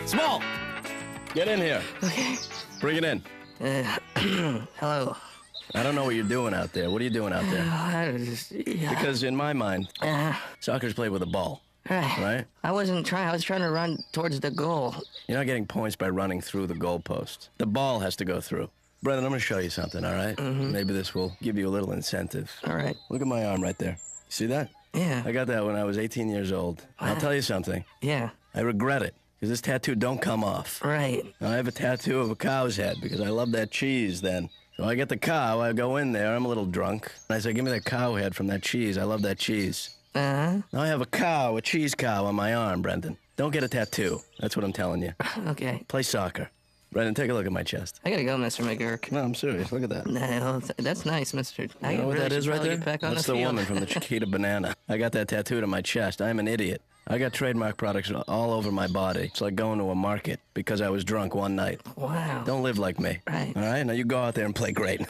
Small! Get in here. Okay. Bring it in. Hello. I don't know what you're doing out there. What are you doing out there? Yeah. Because in my mind, soccer's played with a ball. Right? I wasn't trying. I was trying to run towards the goal. You're not getting points by running through the goalpost. The ball has to go through. Brendon, I'm going to show you something, all right? Maybe this will give you a little incentive. All right. Look at my arm right there. You see that? Yeah. I got that when I was 18 years old. I'll tell you something. Yeah. I regret it, because this tattoo don't come off. Right. I have a tattoo of a cow's head, because I love that cheese then. So I get the cow, I go in there, I'm a little drunk, and I say, give me that cow head from that cheese. I love that cheese. Now I have a cheese cow on my arm, Brendon. Don't get a tattoo. That's what I'm telling you. Okay. Play soccer. Brendon, take a look at my chest. I gotta go, Mr. McGurk. No, I'm serious. Look at that. No, that's nice, Mr. You know what that is right there? Back on That's the the field. woman from the Chiquita Banana. I got that tattooed on my chest. I'm an idiot. I got trademark products all over my body. It's like going to a market because I was drunk one night. Wow. Don't live like me. Right. All right? Now you go out there and play great.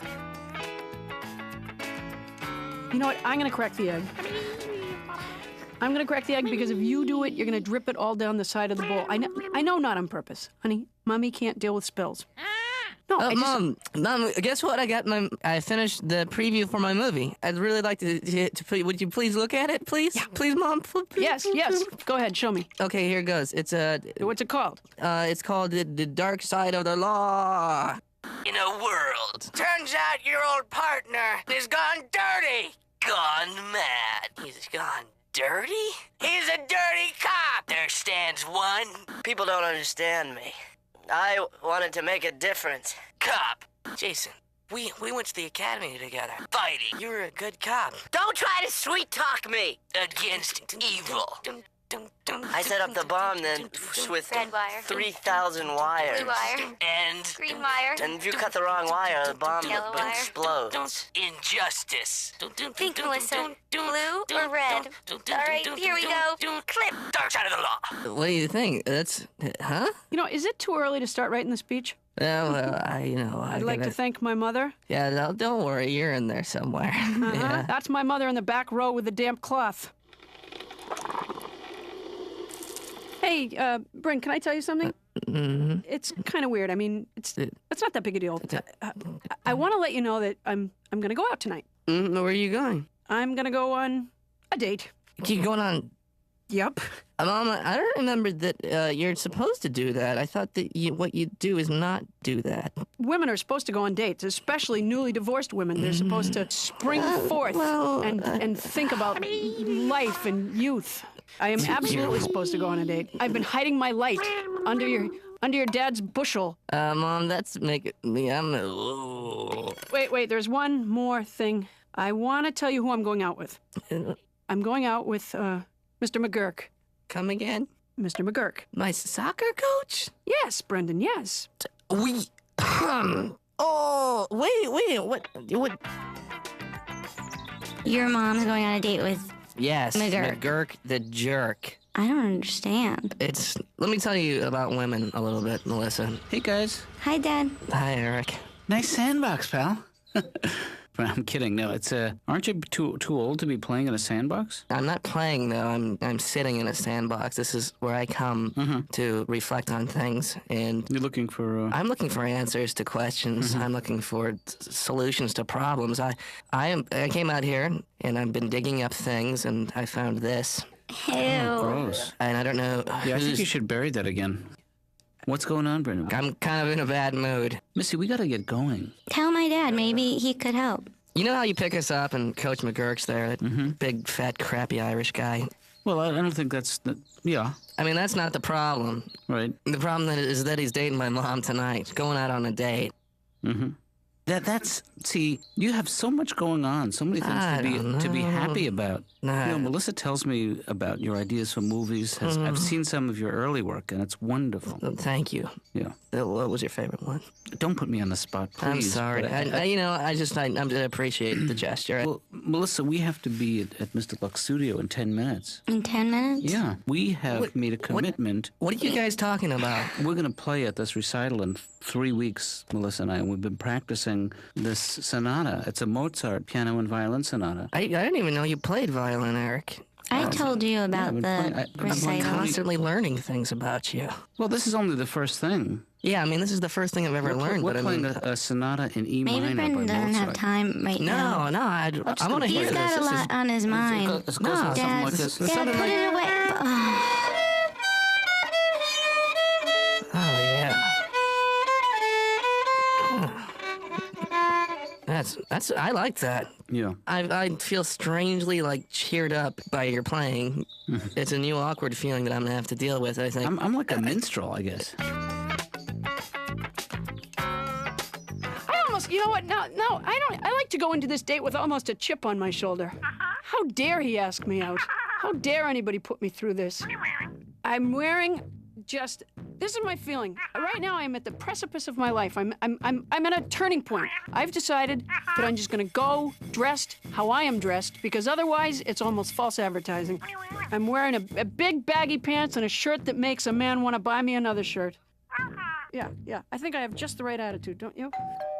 You know what? I'm going to crack the egg. I'm going to crack the egg because if you do it, you're going to drip it all down the side of the bowl. I know not on purpose. Honey, Mommy can't deal with spills. No, Mom, guess what? I finished the preview for my movie. I'd really like to would you please look at it, please? Yeah. Please, Mom. Yes. Go ahead, show me. Okay, here it goes. It's What's it called? It's called the Dark Side of the Law. In a world. Turns out your old partner is gone dirty. Gone mad. He's gone dirty? He's a dirty cop. There stands one. People don't understand me. I wanted to make a difference. Cop. Jason, we went to the academy together. Fighting. You were a good cop. Don't try to sweet talk me. Against evil. I set up the bomb then with Red wire. 3,000 wires. Blue wire. And Green wire. and if you cut the wrong wire, the bomb Yellow wire. explodes. Injustice. Pink, Melissa. Blue or red? All right, here we go. Clip. Dark Side of the Law. What do you think? That's, huh? You know, is it too early to start writing the speech? Yeah, well, I'd like to thank my mother. Yeah, don't worry, you're in there somewhere. Yeah. That's my mother in the back row with the damp cloth. Hey, Bryn, can I tell you something? It's kind of weird. I mean, it's not that big a deal. I want to let you know that I'm going to go out tonight. Where are you going? I'm going to go on a date. You going on? Yep. Mom, I don't remember that you're supposed to do that. I thought that what you do is not do that. Women are supposed to go on dates, especially newly divorced women. They're supposed to spring forth and think about life and youth. I am absolutely supposed to go on a date. I've been hiding my light under your dad's bushel. Mom, that's making me. Wait, there's one more thing. I want to tell you who I'm going out with. I'm going out with Mr. McGurk. Come again? Mr. McGurk. My soccer coach? Yes, Brendon, yes. Oh, wait, what? Your mom's going on a date with... Yes, McGurk. McGurk the jerk. I don't understand. Let me tell you about women a little bit, Melissa. Hey, guys. Hi, Dad. Hi, Eric. Nice sandbox, pal. I'm kidding. No, it's aren't you too old to be playing in a sandbox? I'm not playing, though. I'm sitting in a sandbox. This is where I come to reflect on things. And You're looking for... I'm looking for answers to questions. I'm looking for solutions to problems. I came out here, and I've been digging up things, and I found this. Ew. gross. And I don't know Yeah, I think you should bury that again. What's going on, Brendon? I'm kind of in a bad mood. Missy, we gotta get going. Tell my dad. Maybe he could help. You know how you pick us up and Coach McGurk's there, that big, fat, crappy Irish guy? Well, I don't think that's... yeah, I mean, that's not the problem. right. The problem is that he's dating my mom tonight, going out on a date. That's... See, you have so much going on, so many things to be happy about. Nah. You know, Melissa tells me about your ideas for movies. I've seen some of your early work, and it's wonderful. Thank you. Yeah. What was your favorite one? Don't put me on the spot, please. I'm sorry. But I appreciate the gesture. Well, Melissa, we have to be at Mr. Luck's studio in 10 minutes. In 10 minutes? Yeah. We have made a commitment. What are you guys talking about? We're going to play at this recital in 3 weeks, Melissa and I, and we've been practicing this sonata. It's a Mozart piano and violin sonata. I didn't even know you played violin, Eric. I told you about the I'm recital. constantly learning things about you. Well, this is only the first thing. Yeah, I mean, this is the first thing I've ever learned. We're but I playing mean, a sonata in E Maybe minor by Brendon doesn't have Mozart. time right now. no, I want to hear He's this. got a lot on his mind. Let's go something Dad, like this. Dad, put it away. Oh yeah. That's I like that. Yeah. I feel strangely like cheered up by your playing. It's a new awkward feeling that I'm gonna have to deal with. I think. I'm like a minstrel, I guess. I almost, you know what? No, I don't. I like to go into this date with almost a chip on my shoulder. How dare he ask me out? How dare anybody put me through this? I'm wearing just. This is my feeling. Right now, I'm at the precipice of my life. I'm at a turning point. I've decided that I'm just gonna go dressed how I am dressed because otherwise, it's almost false advertising. I'm wearing a big baggy pants and a shirt that makes a man want to buy me another shirt. Yeah. I think I have just the right attitude, don't you?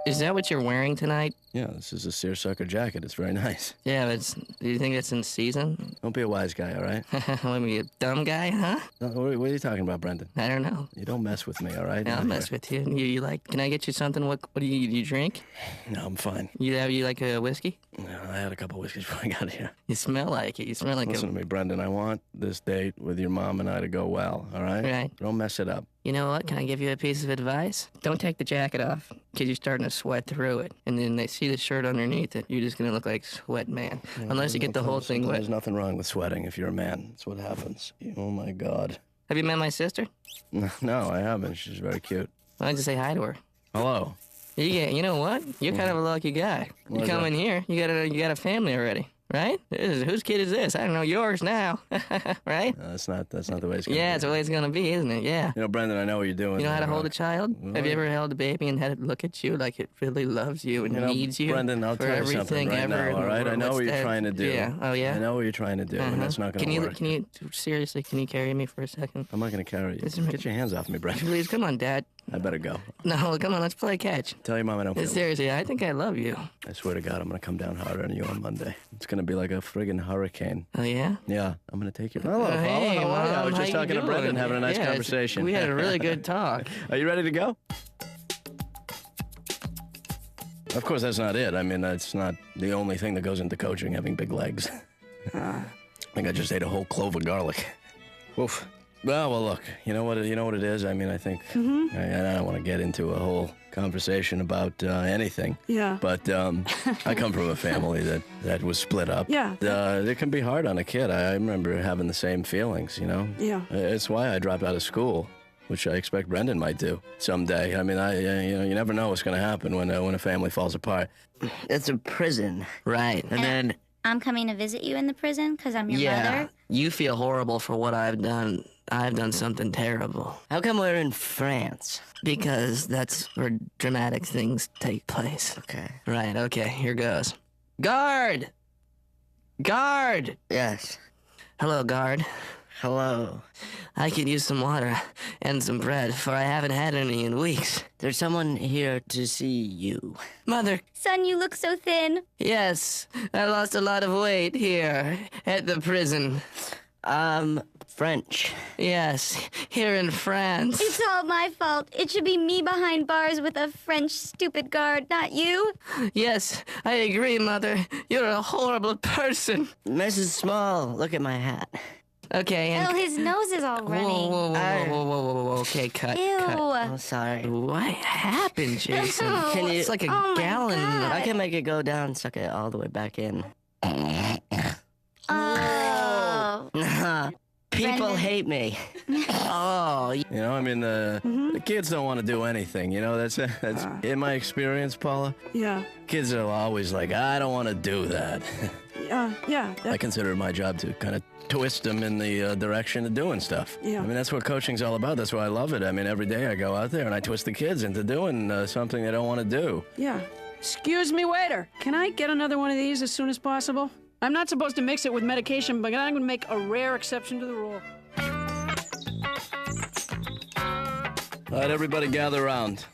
Is that what you're wearing tonight? Yeah, this is a seersucker jacket. It's very nice. Yeah, but do you think it's in season? Don't be a wise guy, all right? What, me a dumb guy, huh? No, what are you talking about, Brendon? I don't know. You don't mess with me, all right? Yeah, I'll mess with you. You like? Can I get you something? What do you drink? No, I'm fine. You like a whiskey? No, I had a couple whiskeys before I got here. You smell like it. You smell like Listen to me, Brendon. I want this date with your mom and I to go well, all right? Right. Don't mess it up. You know what? Can I give you a piece of advice? Don't take the jacket off, because you're starting to sweat through it. And then they see the shirt underneath it. You're just going to look like Sweat Man. Unless you get the whole thing wet. There's nothing wrong with sweating if you're a man. That's what happens. Oh, my God. Have you met my sister? No, I haven't. She's very cute. Why don't you say hi to her? Hello. You know what? You're kind of a lucky guy. You come in here, you got a family already. Right? Whose kid is this? I don't know, yours now. Right? That's not the way it's going to be. Yeah, it's the way it's going to be, isn't it? Yeah. You know, Brendon, I know what you're doing. You know how to there, hold a child? Have you Right. ever held a baby and had it look at you like it really loves you and needs you? Brendon, I'll for tell you everything something right ever now, in all the right? I world? know What's what you're that? trying to do. Yeah. Oh, yeah? I know what you're trying to do, and that's not going to work. Can you, seriously, can you carry me for a second? I'm not going to carry you. Get your hands off me, Brendon. Please, come on, Dad. I better go. No, come on, let's play catch. Tell your mom I don't feel Seriously, I think I love you. I swear to God, I'm going to come down harder on you on Monday. It's going to be like a friggin' hurricane. Oh, yeah? Yeah, I'm going to take you. Hello, Paula. Hey, How are you? I was Mom, just how you talking to Brendon, doing? having a nice Yeah, conversation. We had a really good talk. Are you ready to go? Of course, that's not it. I mean, that's not the only thing that goes into coaching, having big legs. I think I just ate a whole clove of garlic. Oof. Well, look. You know what it is. I mean, I think I don't want to get into a whole conversation about anything. Yeah. But I come from a family that was split up. Yeah. It can be hard on a kid. I remember having the same feelings. You know. Yeah. It's why I dropped out of school, which I expect Brendon might do someday. I mean, you never know what's going to happen when a family falls apart. It's a prison. Right. And then I'm coming to visit you in the prison because I'm your mother. You feel horrible for what I've done. I've done something terrible. how come we're in France? Because that's where dramatic things take place. Okay. Right, okay, here goes. Guard! Guard! Yes. Hello, guard. Hello. I could use some water and some bread, for I haven't had any in weeks. There's someone here to see you. Mother, Son, you look so thin. yes, I lost a lot of weight here at the prison. French. Yes, here in France. It's all my fault. It should be me behind bars with a French stupid guard, not you. Yes, I agree, Mother. You're a horrible person. Mrs. Small, look at my hat. Okay, and... Oh, his nose is all Whoa, running. whoa, whoa, whoa, whoa, whoa, whoa, okay, cut. Ew. Oh, sorry. What happened, Jason? Can you- It's like a Oh, my gallon. God. I can make it go down, suck it all the way back in. Oh. People Brendon. hate me. Oh, You know, I mean, the kids don't want to do anything. You know, that's in my experience, Paula. Yeah. Kids are always like, I don't want to do that. Yeah. I consider it my job to kind of twist them in the direction of doing stuff. Yeah. I mean, that's what coaching's all about. That's why I love it. I mean, every day I go out there and I twist the kids into doing something they don't want to do. Yeah. Excuse me, waiter. Can I get another one of these as soon as possible? I'm not supposed to mix it with medication, but I'm going to make a rare exception to the rule. All right, everybody gather around.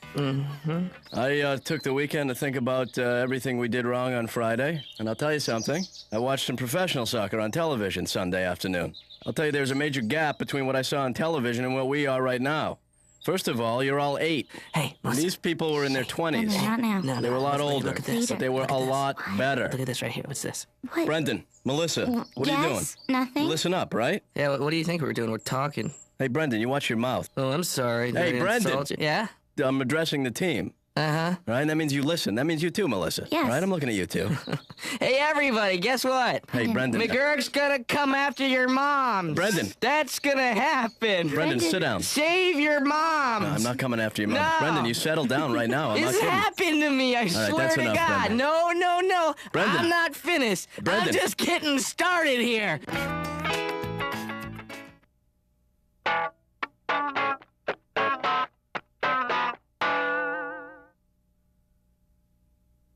I took the weekend to think about everything we did wrong on Friday, and I'll tell you something. I watched some professional soccer on television Sunday afternoon. I'll tell you there's a major gap between what I saw on television and where we are right now. First of all, you're all 8. Hey, And these people were in their 20s. Not now. No, They were a lot look, older, Look at this. but they were a lot better. Look at this right here. What's this? What? Brendan, Melissa, what are you doing? Yes? Nothing? Listen up, right? Yeah, what do you think we're doing? We're talking. Hey, Brendan, you watch your mouth. Oh, I'm sorry. Did Hey, I Brendon. insult you? Yeah? I'm addressing the team, Uh-huh. right? That means you listen. That means you too, Melissa. Yes. Right? I'm looking at you too. Hey, everybody, guess what? Hey, Brendan. McGurk's gonna come after your mom. Brendan. That's gonna happen. Brendan, sit down. Save your mom. No, I'm not coming after you, Mom. No. Brendan, you settle down right now. I'm not This kidding. happened to me, I right, swear that's to enough, God. Brendan. No. Brendan. I'm not finished. Brendan. I'm just getting started here.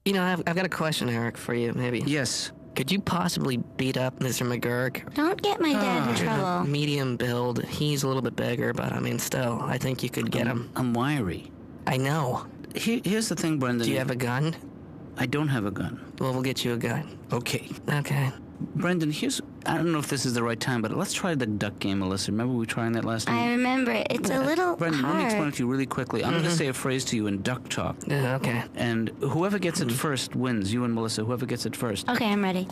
You know, I've got a question, Eric, for you, maybe. Yes. Could you possibly beat up Mr. McGurk? Don't get my dad in trouble. Medium build. He's a little bit bigger, but I mean, still, I think you could get him. I'm wiry. I know. Here's the thing, Brendan. Do you have a gun? I don't have a gun. Well, we'll get you a gun. Okay. Okay. Brendan, I don't know if this is the right time, but let's try the duck game, Melissa. Remember we were trying that last I night? remember it. It's a little Brendan, let me explain it hard. to you really quickly. I'm going to say a phrase to you in duck talk. Yeah, okay. And whoever gets it first wins. You and Melissa, whoever gets it first. Okay, I'm ready.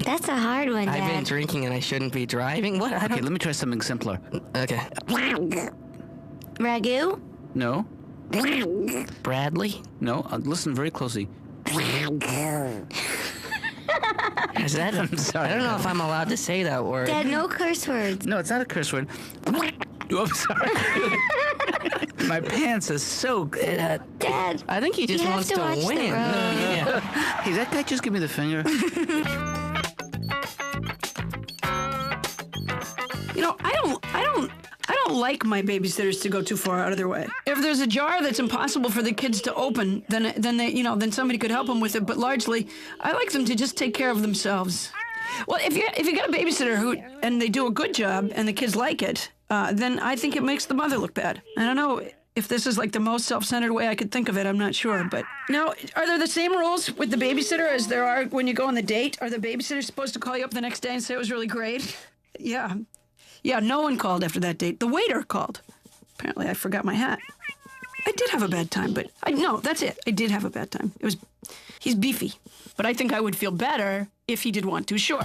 That's a hard one, I've been Dad. drinking and I shouldn't be driving. What? I Okay, don't... let me try something simpler. Okay. Ragu? No? Bradley? No? Listen very closely. Is that? I'm sorry. I don't know if I'm allowed to say that word. Dad, no curse words. No, it's not a curse word. Oh, I'm sorry. My pants are so good. Dad, I think he just you have wants to to watch the win. road. Yeah. Hey, that guy just give me the finger. You know, I don't like my babysitters to go too far out of their way. If there's a jar that's impossible for the kids to open, then somebody could help them with it. But largely, I like them to just take care of themselves. Well, if you got a babysitter and they do a good job and the kids like it, then I think it makes the mother look bad. I don't know if this is like the most self-centered way I could think of it. I'm not sure. But now, are there the same rules with the babysitter as there are when you go on the date? Are the babysitters supposed to call you up the next day and say it was really great? Yeah. Yeah, no one called after that date. The waiter called. Apparently, I forgot my hat. I did have a bad time, but no, that's it. I did have a bad time. He's beefy, but I think I would feel better if he did want to, sure.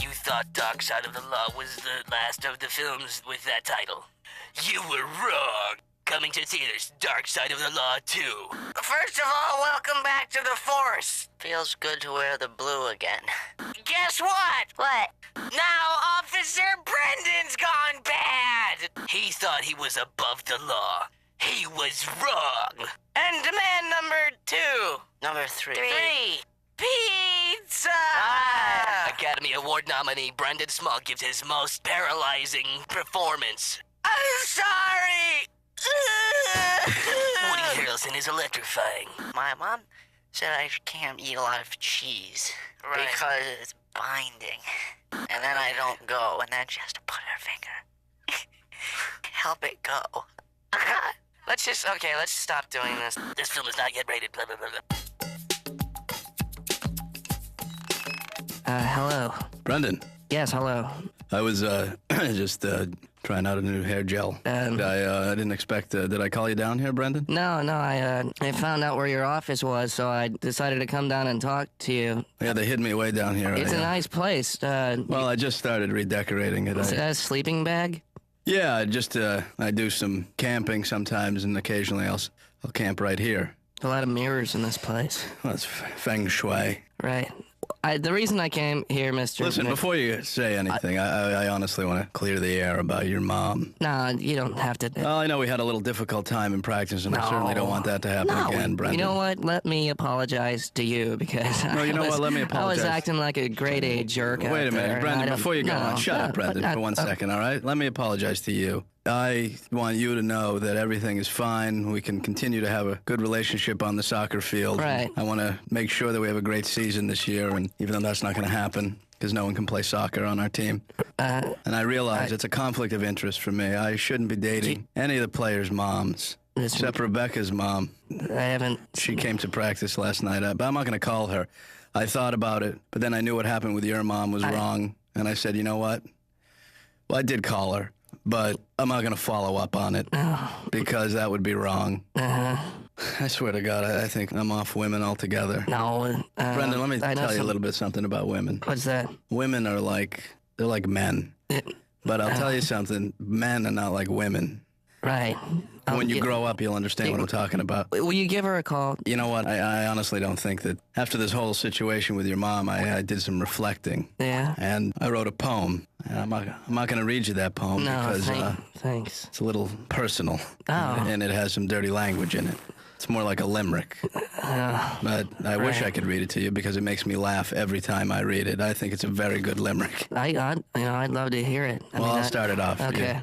You thought Dark Side of the Law was the last of the films with that title. You were wrong. Coming to theaters, Dark Side of the Law 2. First of all, welcome back to the Force. Feels good to wear the blue again. Guess what? what? Now Officer Brendon's gone bad. He thought he was above the law. He was wrong. And demand number 2. Number 3. 3. Pizza! Academy Award nominee Brendon Small gives his most paralyzing performance. I'm sorry! Woody Harrelson is electrifying. My mom said I can't eat a lot of cheese because it's binding. And then I don't go, and then she has to put her finger. Help it go. Let's stop doing this. This film is not yet rated, blah, blah, blah, blah. Hello. Brendan, Yes, hello. I was just trying out a new hair gel. And I didn't expect. Did I call you down here, Brendan? No, I found out where your office was, so I decided to come down and talk to you. Yeah, they hid me way down here. It's a nice place. Well, I just started redecorating it. Is it a sleeping bag? Yeah, I do some camping sometimes, and occasionally I'll camp right here. A lot of mirrors in this place. Well, it's feng shui. Right. The reason I came here, Mr. Listen, Mc- before you say anything, I honestly want to clear the air about your mom. No, you don't have to. Well, I know we had a little difficult time in practice, and I certainly don't want that to happen again, Brendan. You know what? Let me apologize to you because No, you know what? Let me apologize. I was acting like a grade A jerk. Wait out a minute, there, and I Brendan, don't- before you go no, on, shut no, up, Brendan, but for 1 second, all right? Let me apologize to you. I want you to know that everything is fine. We can continue to have a good relationship on the soccer field. Right. I want to make sure that we have a great season this year, and even though that's not going to happen, because no one can play soccer on our team. And I realize it's a conflict of interest for me. I shouldn't be dating any of the players' moms, except Rebecca's mom. I haven't. She came to practice last night, but I'm not going to call her. I thought about it, but then I knew what happened with your mom was wrong, and I said, you know what? Well, I did call her, but I'm not going to follow up on it because that would be wrong. I swear to God, I think I'm off women altogether. No. Brendon, let me tell you a little bit something about women. What's that? Women are they're like men. But I'll tell you something, men are not like women. Right. When you grow up, you'll understand what I'm talking about. Will you give her a call? You know what? I honestly don't think that after this whole situation with your mom, I did some reflecting. Yeah. And I wrote a poem. And I'm not going to read you that poem because thanks. it's a little personal. Oh. And it has some dirty language in it. It's more like a limerick. But I wish I could read it to you because it makes me laugh every time I read it. I think it's a very good limerick. I'd love to hear it. I'll start it off. Okay.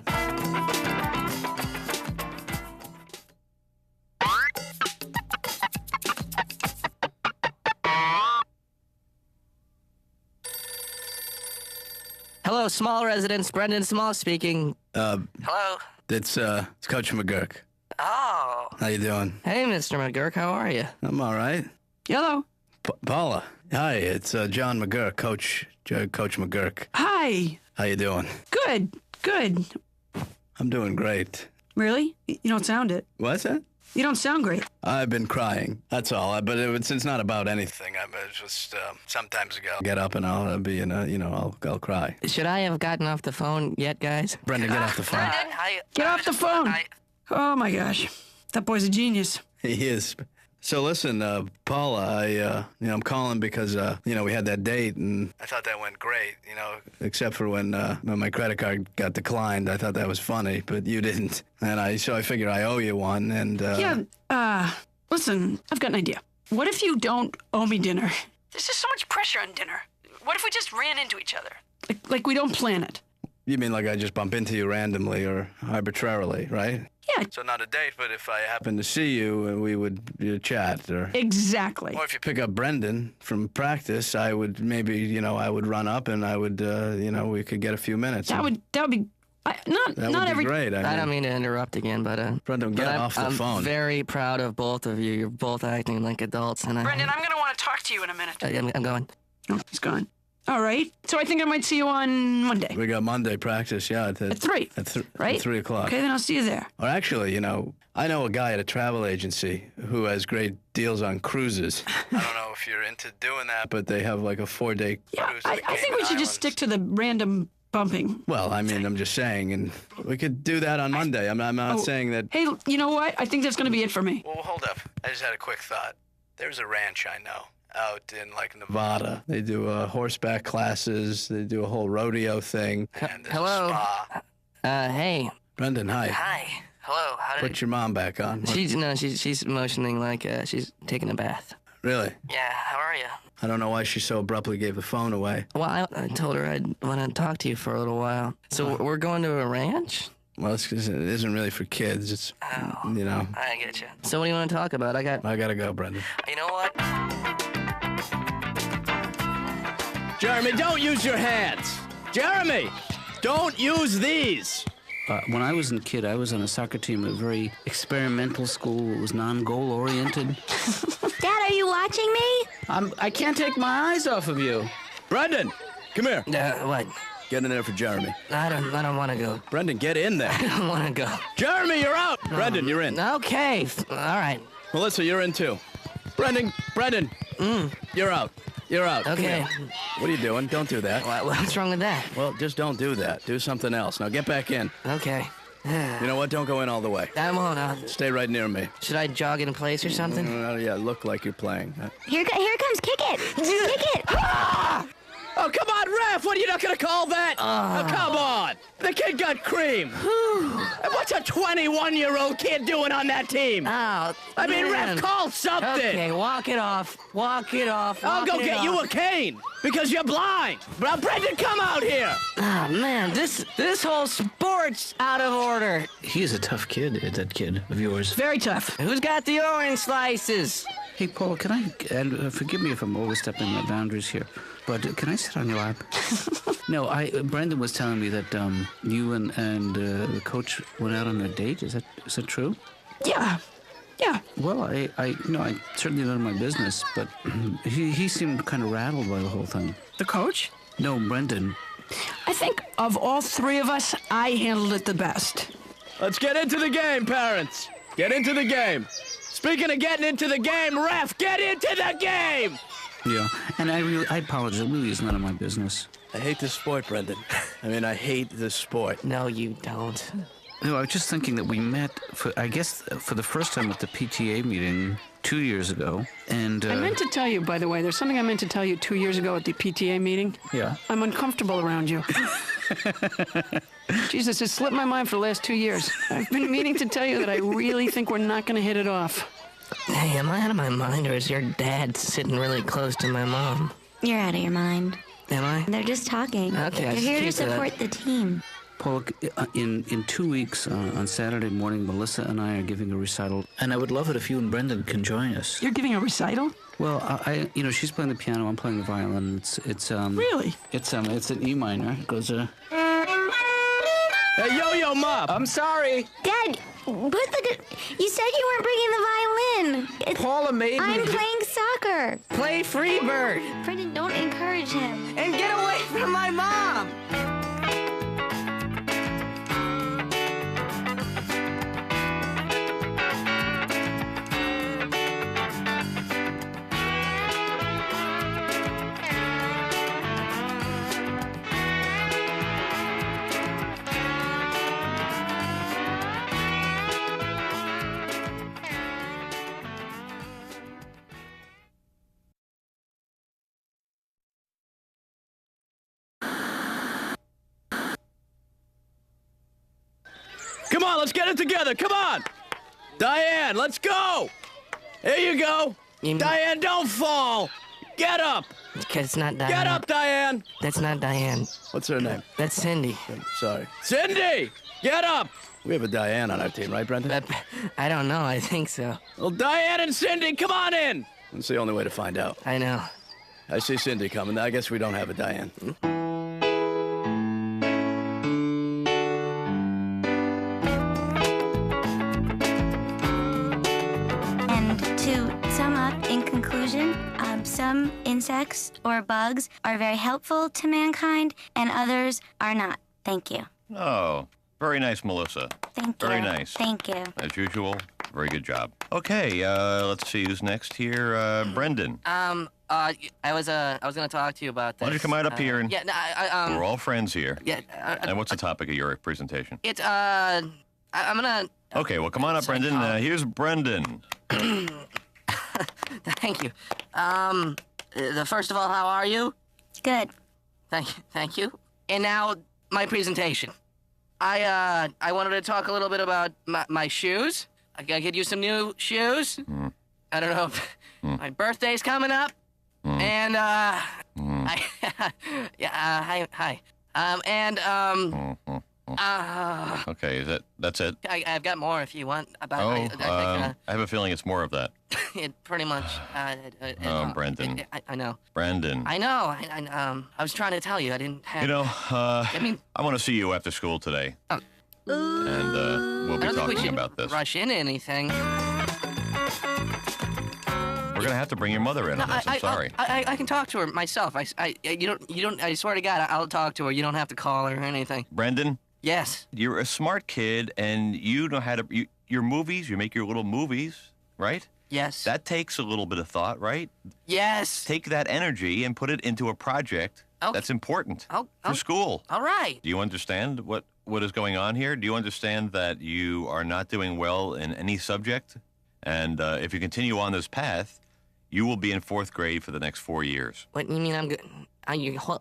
Hello, Small residents. Brendon Small speaking. Hello. It's Coach McGurk. Oh. How you doing? Hey, Mr. McGurk. How are you? I'm all right. Hello. Paula. Hi, it's John McGurk, Coach McGurk. Hi. How you doing? Good. I'm doing great. Really? You don't sound it. What's that? You don't sound great. I've been crying. That's all. But it's not about anything. It's just sometimes I'll get up and I'll be I'll cry. Should I have gotten off the phone yet, guys? Brendon, get off the phone. Get off the phone. Oh, my gosh. That boy's a genius. He is. So listen, Paula, I'm calling because, we had that date and I thought that went great, except for when my credit card got declined. I thought that was funny, but you didn't. And so I figured I owe you one and... listen, I've got an idea. What if you don't owe me dinner? There's just so much pressure on dinner. What if we just ran into each other? Like we don't plan it. You mean like I just bump into you randomly or arbitrarily, right? Yeah. So not a date, but if I happen to see you, we would chat, or... Exactly. Or if you pick up Brendon from practice, I would maybe, I would run up and I would, we could get a few minutes. That would be... That would be great. I don't mean to interrupt again, but... Brendon, get off the phone. I'm very proud of both of you. You're both acting like adults, and Brendon, I'm going to want to talk to you in a minute. I'm going. Oh, he's gone. All right. So I think I might see you on Monday. We got Monday practice, yeah. At 3. Right? At 3 o'clock. Okay, then I'll see you there. Or actually, I know a guy at a travel agency who has great deals on cruises. I don't know if you're into doing that, but they have like a 4-day cruise. Yeah, I think we should just stick to the random bumping. Well, I'm just saying, and we could do that on Monday. I'm not saying that... Hey, you know what? I think that's going to be it for me. Well, hold up. I just had a quick thought. There's a ranch I know out in like Nevada. They do horseback classes. They do a whole rodeo thing. And Hello. A spa. Hey. Brendon, hi. Hi. Hello. Put your mom back on. She's motioning like she's taking a bath. Really? Yeah. How are you? I don't know why she so abruptly gave the phone away. Well, I told her I'd want to talk to you for a little while. So we're going to a ranch? Well, it isn't really for kids. It's, I get you. So what do you want to talk about? I gotta go, Brendon. You know what? Jeremy, don't use your hands. Jeremy, don't use these. When I was a kid, I was on a soccer team at a very experimental school. It was non-goal oriented. Dad, are you watching me? I can't take my eyes off of you. Brendon, come here. What? Get in there for Jeremy. I don't want to go. Brendon, get in there. I don't want to go. Jeremy, you're out. Brendon, you're in. Okay. All right. Melissa, you're in too. Brendon, you're out. You're out. Okay. What are you doing? Don't do that. What's wrong with that? Well, just don't do that. Do something else. Now get back in. Okay. You know what? Don't go in all the way. I won't. Stay right near me. Should I jog in place or something? Yeah, look like you're playing. Here comes Kick It. Kick It. Oh, come on, ref! What, are you not gonna call that? Oh, come on! The kid got cream! What's a 21-year-old kid doing on that team? Oh, I mean, ref, call something! Okay, walk it off. Walk it off. I'll go get you a cane, because you're blind! Brendon, come out here! Oh, man, this whole sport's out of order. He is a tough kid, that kid of yours. Very tough. Who's got the orange slices? Hey, Paul, can I, and forgive me if I'm overstepping my boundaries here, but can I sit on your lap? No, Brendon was telling me that you and the coach went out on a date. Is that true? Yeah. Yeah. Well, I certainly none of my business, but he seemed kind of rattled by the whole thing. The coach? No, Brendon. I think of all three of us, I handled it the best. Let's get into the game, parents. Get into the game. Speaking of getting into the game, ref, get into the game! Yeah, and I apologize. It really is none of my business. I hate this sport, Brendon. I hate this sport. No, you don't. No, I was just thinking that we met, for the first time at the PTA meeting 2 years ago, and... I meant to tell you, by the way, there's something I meant to tell you 2 years ago at the PTA meeting. Yeah. I'm uncomfortable around you. Jesus, it slipped my mind for the last 2 years. I've been meaning to tell you that I really think we're not going to hit it off. Hey, am I out of my mind, or is your dad sitting really close to my mom? You're out of your mind. Am I? They're just talking. Okay, They're here to support the team. Paul, in 2 weeks, on Saturday morning, Melissa and I are giving a recital, and I would love it if you and Brendon can join us. You're giving a recital? Well, she's playing the piano, I'm playing the violin. It's Really? It's an E minor. It goes Hey, Yo-Yo Mop! I'm sorry. Dad, you said you weren't bringing the violin. Paula made me I'm playing soccer. play Freebird Brendon, don't encourage him. and get away from my mom. Come on, let's get it together. Come on. Diane, let's go. Here you go. Diane, don't fall. Get up. Because it's not Diane. Get up, Diane. That's not Diane. What's her name? That's Cindy. Sorry. Cindy, get up. We have a Diane on our team, right, Brendon? I don't know. I think so. Well, Diane and Cindy, come on in. That's the only way to find out. I know. I see Cindy coming. I guess we don't have a Diane. And to sum up, in conclusion, some insects or bugs are very helpful to mankind, and others are not. Thank you. Oh, very nice, Melissa. Thank you. Very nice. Thank you. As usual, very good job. Okay, let's see who's next here. Brendon. I was gonna talk to you about this. Why don't you come right up here and Yeah, no, we're all friends here. yeah, And what's the topic of your presentation? it's, I'm gonna, Okay, well, come on up, Brendon. Here's Brendon. thank you. First of all, how are you? Good. Thank you. And now, my presentation. I wanted to talk a little bit about my shoes. I gotta get you some new shoes. I don't know if my birthday's coming up. And, hi. Okay, that's it? I've got more if you want. I have a feeling it's more of that. It pretty much. Brendon. I know. Brendon. I know. I was trying to tell you. I didn't have. I want to see you after school today. Oh. And we'll be I don't think we talking should about this. rush into anything. We're gonna have to bring your mother in on this. I'm sorry. I can talk to her myself. You don't. I swear to God, I'll talk to her. You don't have to call her or anything. Brendon, Yes. you're a smart kid, and you know how to. Your movies. You make your little movies, right? Yes. That takes a little bit of thought, right? Yes. Take that energy and put it into a project that's important for school. All right. Do you understand what is going on here? Do you understand that you are not doing well in any subject? And if you continue on this path, you will be in 4th grade for the next 4 years. What you mean?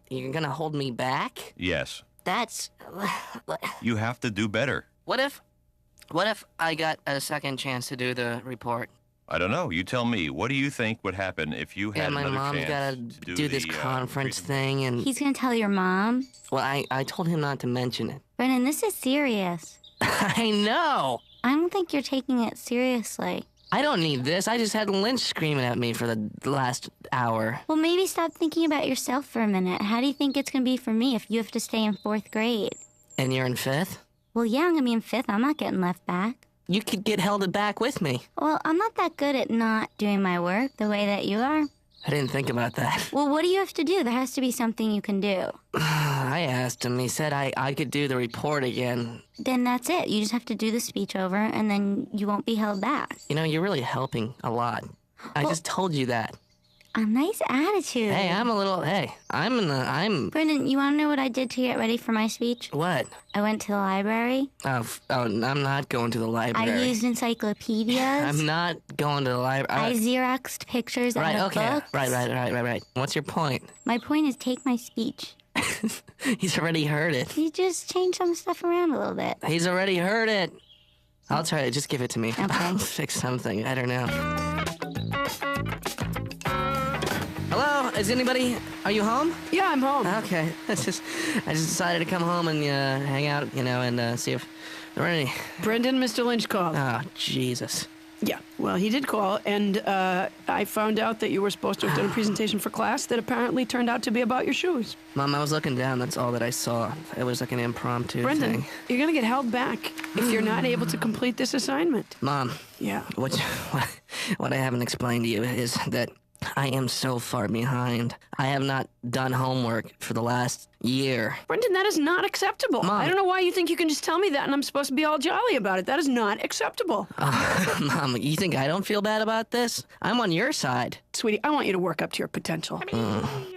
You're gonna hold me back? Yes. That's. You have to do better. What if I got a second chance to do the report? I don't know. You tell me. What do you think would happen if you had my another mom's chance gotta to do this the, conference thing, and He's gonna tell your mom? well, I told him not to mention it. Brendon, this is serious. I know. I don't think you're taking it seriously. I don't need this. I just had Lynch screaming at me for the last hour. Well, maybe stop thinking about yourself for a minute. How do you think it's going to be for me if you have to stay in 4th grade? And you're in 5th? Well, yeah, I'm going to be in 5th. I'm not getting left back. You could get held back with me. Well, I'm not that good at not doing my work the way that you are. I didn't think about that. Well, what do you have to do? There has to be something you can do. I asked him. He said I could do the report again. Then that's it. You just have to do the speech over, and then you won't be held back. You know, you're really helping a lot. I just told you that. A nice attitude. Hey, I'm Brendon, you want to know what I did to get ready for my speech? What? I went to the library. Oh, I'm not going to the library. I used encyclopedias. I'm not going to the library. I Xeroxed pictures out of books. Right. What's your point? My point is take my speech. He's already heard it. You just change some stuff around a little bit. He's already heard it. I'll try it. Just give it to me. Okay. I'll fix something. I don't know. Hello? Is anybody... Are you home? Yeah, I'm home. Okay. I just decided to come home and hang out, and see if there were any... Brendon, Mr. Lynch called. Oh, Jesus. Yeah, well, he did call, and I found out that you were supposed to have done a presentation for class that apparently turned out to be about your shoes. Mom, I was looking down. That's all that I saw. It was like an impromptu Brendon, thing. you're going to get held back if you're not able to complete this assignment. Mom. Yeah. What I haven't explained to you is that I am so far behind. I have not done homework for the last year. Brendon, that is not acceptable. Mom. I don't know why you think you can just tell me that and I'm supposed to be all jolly about it. That is not acceptable. Mom, you think I don't feel bad about this? I'm on your side. Sweetie, I want you to work up to your potential.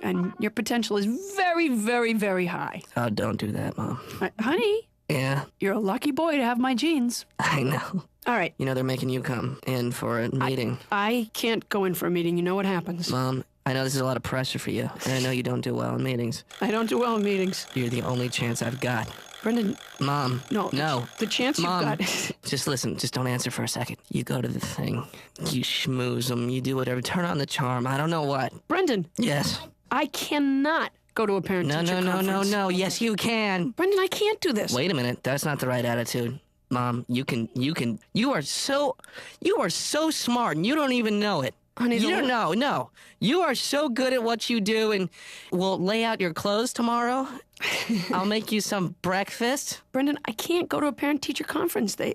And your potential is very, very, very high. Oh, don't do that, Mom. Honey, Yeah, you're a lucky boy to have my genes. I know. All right. You know, they're making you come in for a meeting. I can't go in for a meeting. You know what happens. Mom, I know this is a lot of pressure for you, and I know you don't do well in meetings. I don't do well in meetings. You're the only chance I've got. Brendon, Mom. no. No. The chance Mom, you've got... just listen. Just don't answer for a second. You go to the thing. You schmooze them. You do whatever. Turn on the charm. I don't know what. Brendon, Yes. I cannot go to a parent-teacher conference. No. Yes, you can. Brendon, I can't do this. Wait a minute. That's not the right attitude. Mom, you are so smart and you don't even know it. Honey, you don't know. No. You are so good at what you do, and we'll lay out your clothes tomorrow. I'll make you some breakfast. Brendon, I can't go to a parent-teacher conference. They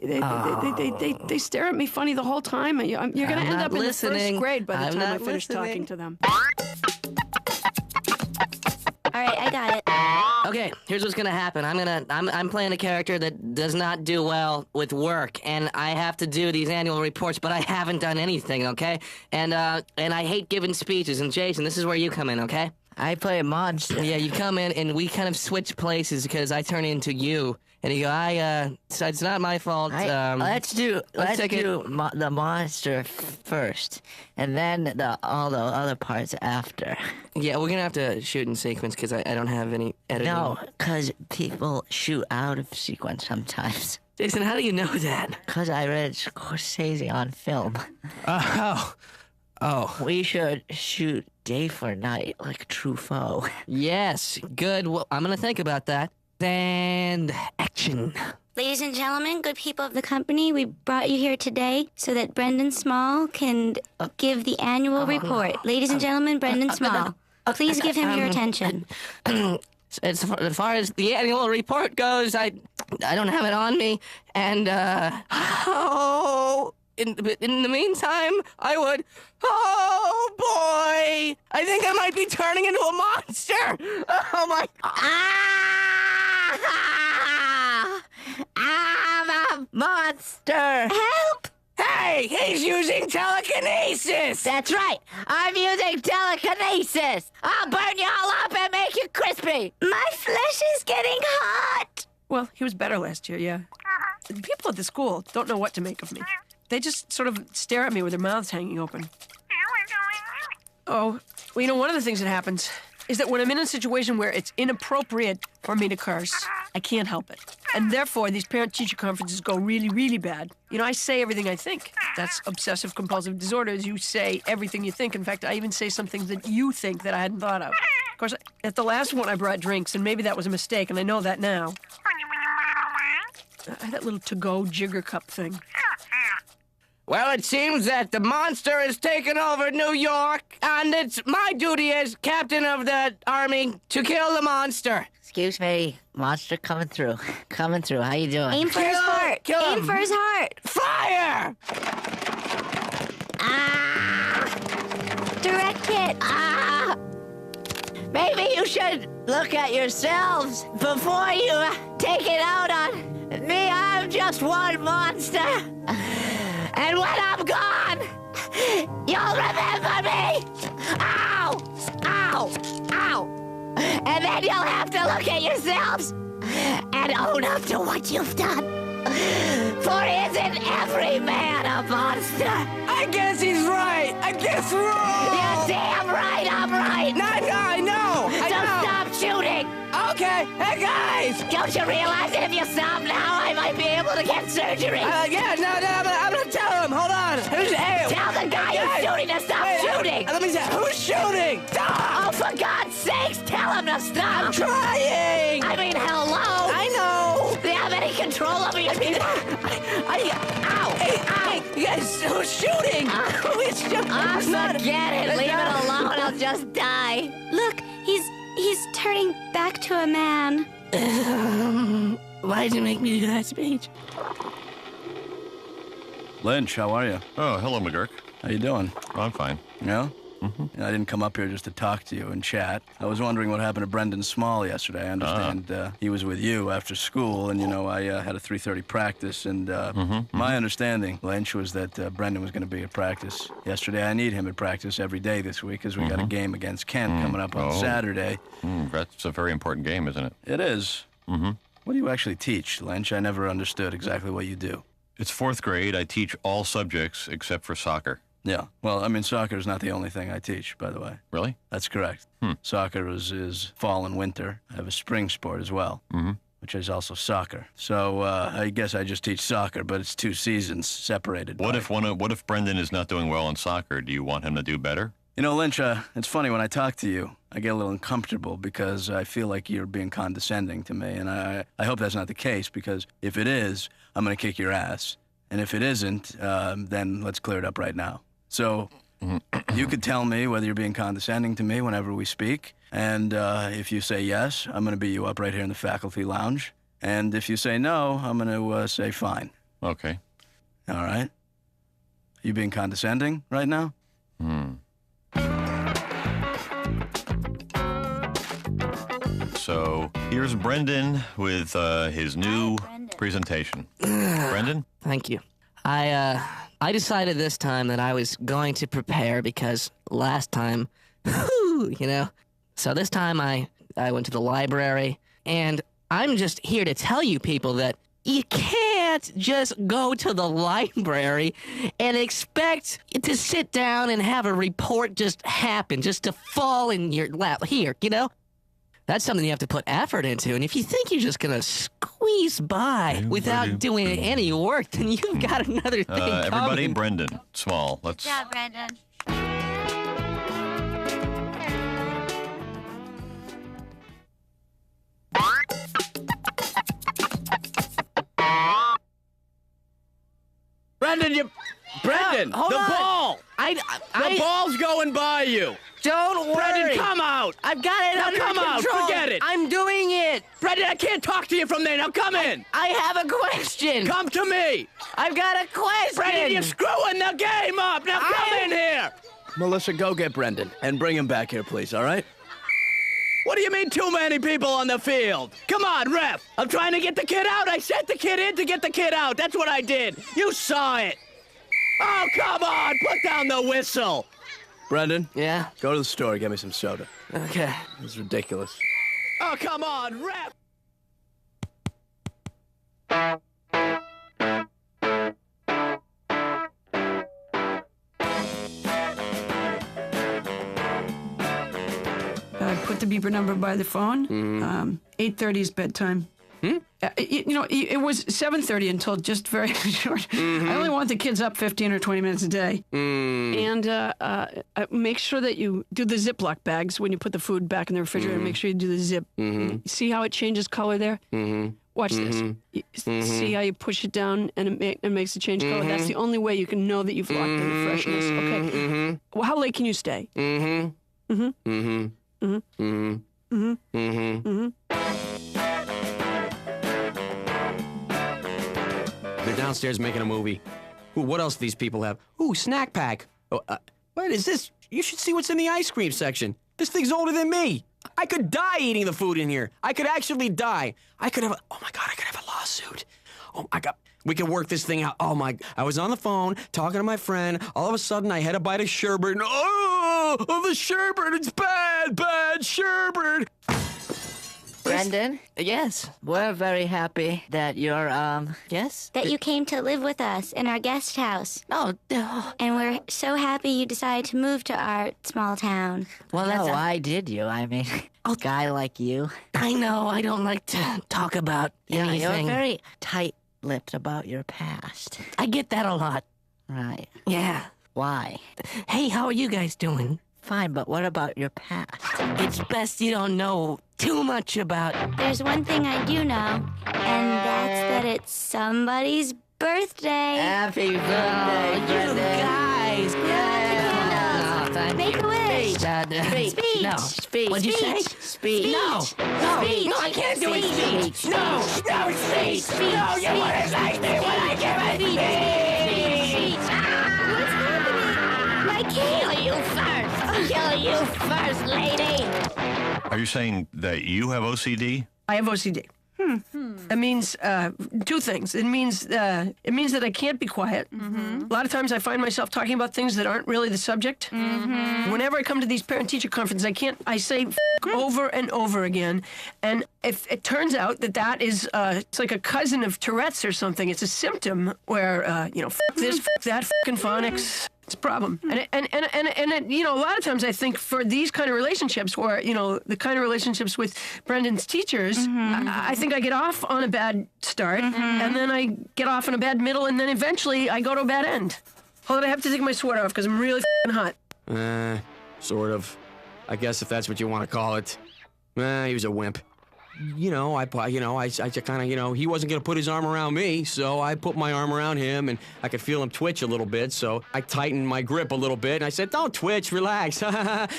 stare at me funny the whole time. You're going to end up in the first grade by the time I finish talking to them. All right, I got it. Okay, here's what's gonna happen. I'm playing a character that does not do well with work, and I have to do these annual reports, but I haven't done anything, okay? And I hate giving speeches. And Jason, this is where you come in, okay? I play a monster. Yeah, you come in and we kind of switch places because I turn into you, and you go, it's not my fault. Let's do take it. the monster first, and then all the other parts after. Yeah, we're gonna have to shoot in sequence because I don't have any editing. No, because people shoot out of sequence sometimes. Jason, how do you know that? Because I read Scorsese on film. Oh. We should shoot day for night like Truffaut. Yes, good. Well, I'm gonna think about that. And action. Ladies and gentlemen, good people of the company, we brought you here today so that Brendon Small can give the annual report. Ladies and gentlemen, Brendon Small, please give him your attention. As far as the annual report goes, I don't have it on me, and in the meantime, I would. Oh boy! I think I might be turning into a monster. Oh my! I'm a monster! Help! Hey, he's using telekinesis. That's right! I'm using telekinesis! I'll burn you all up and make you crispy! My flesh is getting hot. Well, he was better last year, yeah. The people at the school don't know what to make of me. They just sort of stare at me with their mouths hanging open. Oh, well, you know, one of the things that happens is that when I'm in a situation where it's inappropriate for me to curse, I can't help it. And therefore, these parent-teacher conferences go really, really bad. You know, I say everything I think. That's obsessive-compulsive disorder, is you say everything you think. In fact, I even say something that you think that I hadn't thought of. Of course, at the last one, I brought drinks, and maybe that was a mistake, and I know that now. I had that little to-go jigger cup thing. Well, it seems that the monster has taken over New York, and it's my duty as captain of the army to kill the monster. Excuse me, monster coming through. Coming through. How you doing? Aim for his heart. Kill him. Aim for his heart. Fire! Direct hit. Maybe you should look at yourselves before you take it out on me. I'm just one monster. And when I'm gone, you'll remember me. Ow! Ow! Ow! And then you'll have to look at yourselves and own up to what you've done. For isn't every man a monster? I guess he's right. I guess wrong. You're damn right I'm right. No, I know. So stop shooting. Okay. Hey, guys. Don't you realize that if you stop now, I might be able to get surgery? Yeah, no, I'm gonna tell him. Hold on. Hey, Tell the guy who's shooting to stop shooting. Let me see. Who's shooting? Stop. Oh, for God's sakes, tell him to stop. I'm trying. I mean, hello. I know. Do you have any control over your people? Ow. Hey, you guys, who's shooting? Who is shooting? Forget it. Leave it alone. I'll just die. Look, he's turning back to a man. Why did you make me do that speech? Lynch, how are you? Oh, hello, McGurk. How you doing? Oh, I'm fine. Yeah? Yeah, I didn't come up here just to talk to you and chat. I was wondering what happened to Brendon Small yesterday. I understand he was with you after school, and, I had a 3:30 practice, and my understanding, Lynch, was that Brendon was going to be at practice yesterday. I need him at practice every day this week because we got a game against Kent coming up on Saturday. That's a very important game, isn't it? It is. What do you actually teach, Lynch? I never understood exactly what you do. It's fourth grade. I teach all subjects except for soccer. Yeah. Well, soccer is not the only thing I teach, by the way. Really? That's correct. Soccer is fall and winter. I have a spring sport as well, which is also soccer. So I guess I just teach soccer, but it's 2 seasons separated. What if Brendon is not doing well in soccer? Do you want him to do better? Lynch, it's funny when I talk to you, I get a little uncomfortable because I feel like you're being condescending to me, and I hope that's not the case, because if it is, I'm going to kick your ass. And if it isn't, then let's clear it up right now. So you could tell me whether you're being condescending to me whenever we speak. And if you say yes, I'm going to beat you up right here in the faculty lounge. And if you say no, I'm going to say fine. Okay. All right? You being condescending right now? So here's Brendon with his new presentation. Brendon? Thank you. I decided this time that I was going to prepare because last time, So this time I went to the library, and I'm just here to tell you people that you can't just go to the library and expect to sit down and have a report just happen, just to fall in your lap here, That's something you have to put effort into, and if you think you're just gonna squeeze by without doing any work, then you've got another thing Everybody, coming. Brendon Small. Let's. Good job, Brendon. Brendon, Hold the on. ball! The ball's going by you! Don't worry. Brendon, come out! I've got it Now under come out, control. forget it. I'm doing it. Brendon, I can't talk to you from there. Now come in! I have a question. Come to me! I've got a question. Brendon, you're screwing the game up! Now come in here! Melissa, go get Brendon and bring him back here, please, all right? What do you mean too many people on the field? Come on, ref! I'm trying to get the kid out! I sent the kid in to get the kid out! That's what I did! You saw it! Oh, come on! Put down the whistle! Brendon? Yeah? Go to the store, get me some soda. Okay. This is ridiculous. Oh, come on, ref! Put the beeper number by the phone. 8:30 is bedtime. It was 7:30 until just very short. I only want the kids up 15 or 20 minutes a day. And make sure that you do the Ziploc bags when you put the food back in the refrigerator. Make sure you do the zip. See how it changes color there? Watch this. See how you push it down and it makes the change color? That's the only way you can know that you've locked in the freshness. Okay. Well, how late can you stay? They're downstairs making a movie. Ooh, what else do these people have? Ooh, snack pack. Oh, what is this? You should see what's in the ice cream section. This thing's older than me. I could die eating the food in here. I could actually die. I could have oh my God, I could have a lawsuit. Oh my God, we could work this thing out. Oh my, I was on the phone talking to my friend. All of a sudden, I had a bite of sherbet. And, the sherbet, it's bad sherbet. Brendon, Yes. we're very happy that you're, Yes? That you came to live with us in our guest house. Oh, And we're so happy you decided to move to our small town. well, that's... why did you? I mean, a guy like you. I know, I don't like to talk about anything. You're very tight-lipped about your past. I get that a lot. Right. Yeah. Why? Hey, how are you guys doing? Fine, but what about your past? It's best you don't know too much about... There's one thing I do know, and that's that it's somebody's birthday. Happy birthday, You Brendon. guys! No, thank Make you. a wish. Speech. No. Speech. What'd you say? Speech. No, Speech. no, I can't do it. Speech. Speech. No, speech. No, you wouldn't like me when I give it speech. What's happening? My Kill cake. you first. Kill you first, lady. Are you saying that you have OCD? I have OCD. That means two things. It means that I can't be quiet. A lot of times I find myself talking about things that aren't really the subject. Whenever I come to these parent-teacher conferences, I say over and over again. And if it turns out that is it's like a cousin of Tourette's or something, it's a symptom where this, that, fucking phonics. It's a problem. And a lot of times I think for these kind of relationships where, the kind of relationships with Brendon's teachers, I think I get off on a bad start, and then I get off on a bad middle, and then eventually I go to a bad end. Hold on, I have to take my sweater off because I'm really hot. Sort of. I guess if that's what you want to call it. He was a wimp. I kind of, he wasn't going to put his arm around me, so I put my arm around him, and I could feel him twitch a little bit, so I tightened my grip a little bit, and I said, don't twitch, relax,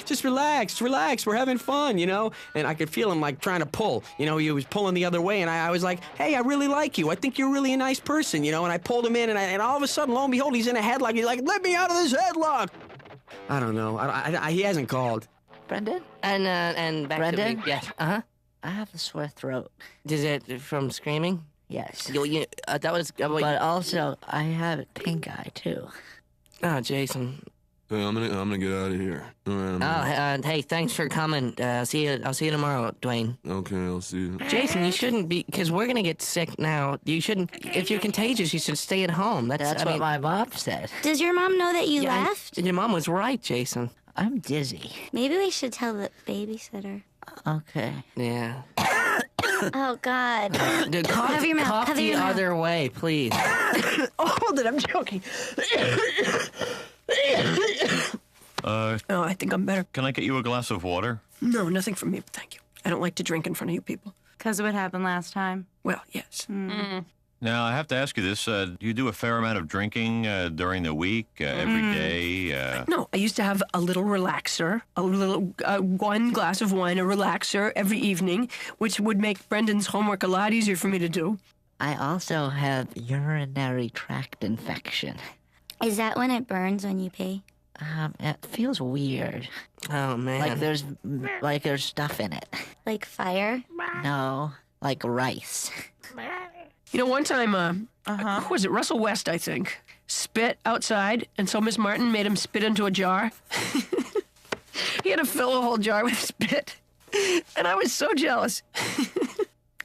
just relax, we're having fun, and I could feel him, like, trying to pull, he was pulling the other way, and I was like, hey, I really like you, I think you're really a nice person, and I pulled him in, and all of a sudden, lo and behold, he's in a headlock, he's like, let me out of this headlock! I don't know, he hasn't called. Brendon? And back Brendon? to me. Yes. Uh-huh. I have a sore throat. Is it from screaming? Yes. That was... But also, I have pink eye, too. Oh, Jason. Hey, I'm gonna get out of here. All right, Hey, thanks for coming. I'll see you tomorrow, Dwayne. okay, I'll see you. Jason, you shouldn't be, because we're gonna get sick now. You shouldn't, if you're contagious, you should stay at home. That's what my mom said. Does your mom know that you Yeah, left? Your mom was right, Jason. I'm dizzy. Maybe we should tell the babysitter. Okay. Yeah. Oh, God. Dude, Cover your mouth, cough cover the your mouth. other way, please. Oh, hold it, I'm joking. Oh, I think I'm better. Can I get you a glass of water? No, nothing from me, but thank you. I don't like to drink in front of you people. Because of what happened last time. Well, yes. Now, I have to ask you this. Do you do a fair amount of drinking during the week, every day? No, I used to have a little relaxer, a little one glass of wine, a relaxer every evening, which would make Brendon's homework a lot easier for me to do. I also have urinary tract infection. Is that when it burns when you pee? It feels weird. Oh, man. Like there's stuff in it. Like fire? No, like rice. One time, who was it? Russell West, I think, spit outside, and so Miss Martin made him spit into a jar. He had to fill a whole jar with spit, and I was so jealous.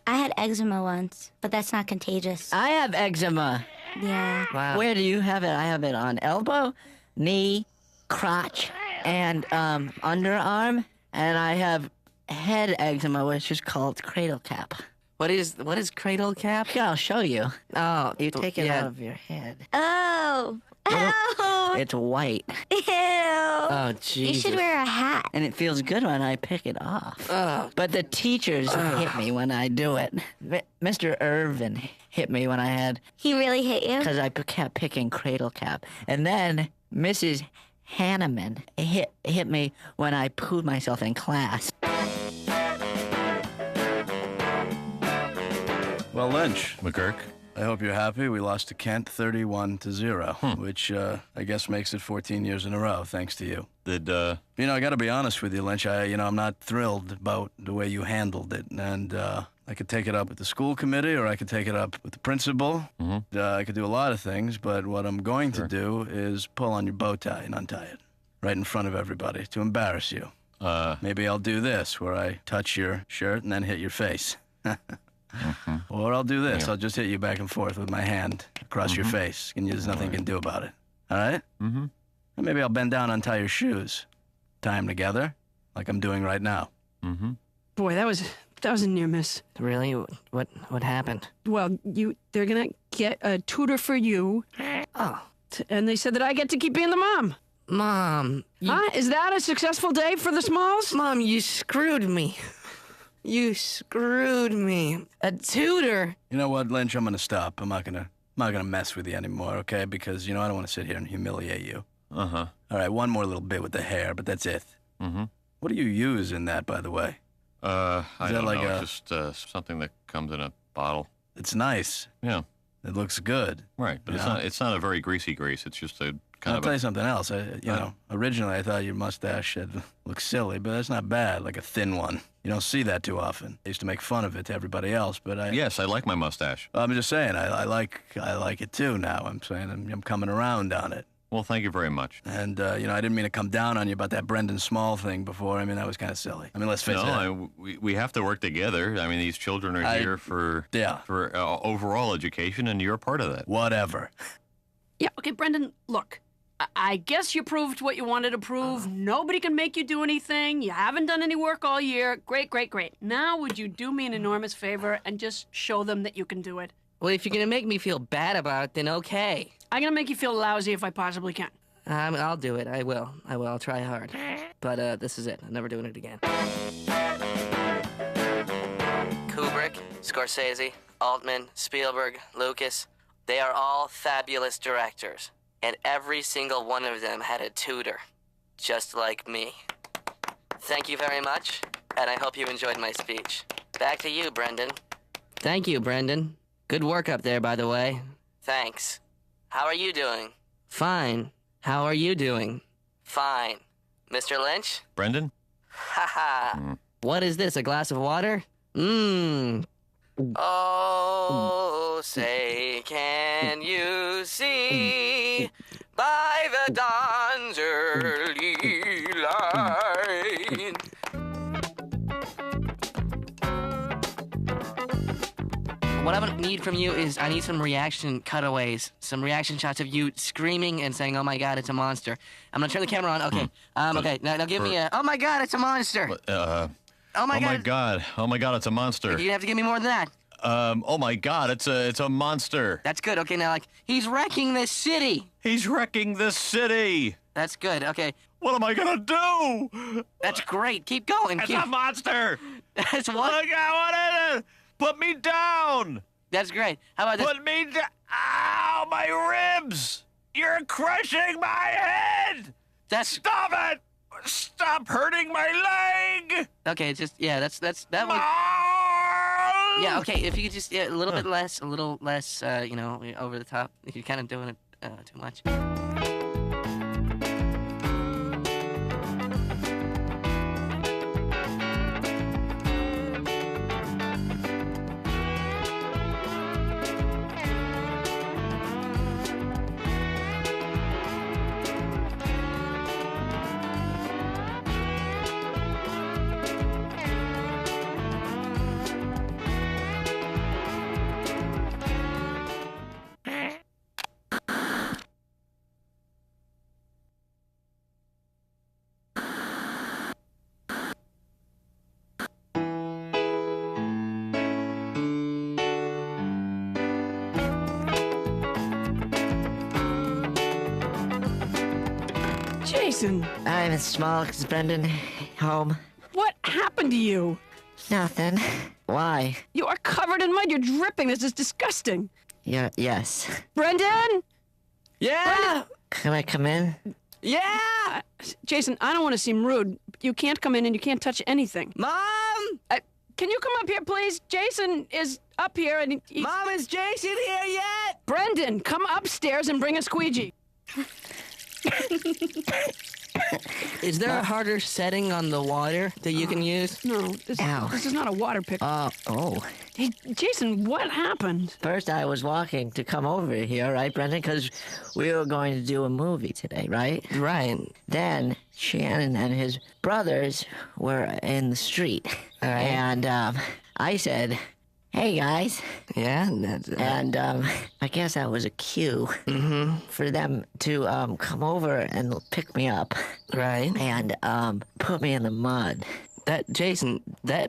I had eczema once, but that's not contagious. I have eczema. Yeah. Wow. Where do you have it? I have it on elbow, knee, crotch, and underarm, and I have head eczema, which is called cradle cap. What is cradle cap? Here, I'll show you. Oh, You take it out of your head. Oh, Oh. It's white. Ew. Oh, Jesus. You should wear a hat. And it feels good when I pick it off. But the teachers hit me when I do it. Mr. Irvin hit me when I had... He really hit you? Because I kept picking Cradle Cap. And then Mrs. Hanneman hit me when I pooed myself in class. Well, Lynch. McGurk. I hope you're happy. We lost to Kent 31-0, which I guess makes it 14 years in a row, thanks to you. Did, You know, I got to be honest with you, Lynch. I'm not thrilled about the way you handled it. And I could take it up with the school committee, or I could take it up with the principal. I could do a lot of things, but what I'm going to do is pull on your bow tie and untie it right in front of everybody to embarrass you. Maybe I'll do this, where I touch your shirt and then hit your face. Or I'll do this. I'll just hit you back and forth with my hand across your face, and there's nothing you can do about it. All right? And maybe I'll bend down, untie your shoes, tie them together, like I'm doing right now. Boy, that was a near miss. Really? What happened? Well, they're gonna get a tutor for you. Oh. And they said that I get to keep being the mom. Mom. Huh? Is that a successful day for the Smalls? Mom, you screwed me. You screwed me. A tutor. You know what, Lynch? I'm gonna stop. I'm not gonna mess with you anymore, okay? Because I don't want to sit here and humiliate you. All right, one more little bit with the hair, but that's it. What do you use in that, by the way? I don't know. Just something that comes in a bottle. It's nice. Yeah. It looks good. Right, but it's not a very greasy grease. It's just a kind I'll of tell you something else. Originally I thought your mustache looked silly, but that's not bad, like a thin one. You don't see that too often. I used to make fun of it to everybody else, but Yes, I like my mustache. I'm just saying, I like it too now. I'm saying I'm coming around on it. Well, thank you very much. And, I didn't mean to come down on you about that Brendon Small thing before. I mean, that was kind of silly. I mean, let's face it. We have to work together. I mean, these children are here for overall education, and you're a part of that. Whatever. Yeah, okay, Brendon, look. I guess you proved what you wanted to prove. Nobody can make you do anything. You haven't done any work all year. Great, great, great. Now, would you do me an enormous favor and just show them that you can do it? Well, if you're gonna make me feel bad about it, then okay. I'm gonna make you feel lousy if I possibly can. I'll do it. I will. I'll try hard. But this is it. I'm never doing it again. Kubrick, Scorsese, Altman, Spielberg, Lucas, they are all fabulous directors. And every single one of them had a tutor, just like me. Thank you very much, and I hope you enjoyed my speech. Back to you, Brendon. Thank you, Brendon. Good work up there, by the way. Thanks. How are you doing? Fine. How are you doing? Fine. Mr. Lynch? Brendon? Haha. What is this, a glass of water? Oh, say, can you see by the dawn's early light? What I need from you is I need some reaction cutaways, some reaction shots of you screaming and saying, "Oh my God, it's a monster." I'm gonna turn the camera on. Okay. Okay. Now give me a. Oh my God, it's a monster. Oh my God. Oh my God, it's a monster. You have to give me more than that. Oh my God, it's a monster. That's good. Okay, now he's wrecking this city. He's wrecking this city. That's good. Okay. What am I gonna do? That's great. Keep going. It's a monster. That's what? Oh my God, what is it? Put me down. That's great. How about this? Put me down. Ow, my ribs. You're crushing my head. Stop it. Stop hurting my leg. Okay, it's just that one. Yeah, okay, if you could just a little less, over the top. You're kind of doing it too much. Jason, I'm small because Brendon home. what happened to you? Nothing. Why? You are covered in mud. You're dripping. This is disgusting. Yeah, yes. Brendan? Yeah. Can I come in? Yeah. Jason, I don't want to seem rude. You can't come in and you can't touch anything. Mom. Can you come up here, please? Jason is up here and Mom, is Jason here yet? Brendan, come upstairs and bring a squeegee. Is there a harder setting on the water that you can use? No, this is not a water pick. Oh. Hey, Jason, what happened? First, I was walking to come over here, right, Brendon? Because we were going to do a movie today, right? Right. Then Shannon and his brothers were in the street. All right. And I said, hey, guys. Yeah? And I guess that was a cue for them to come over and pick me up Right. and put me in the mud. Jason,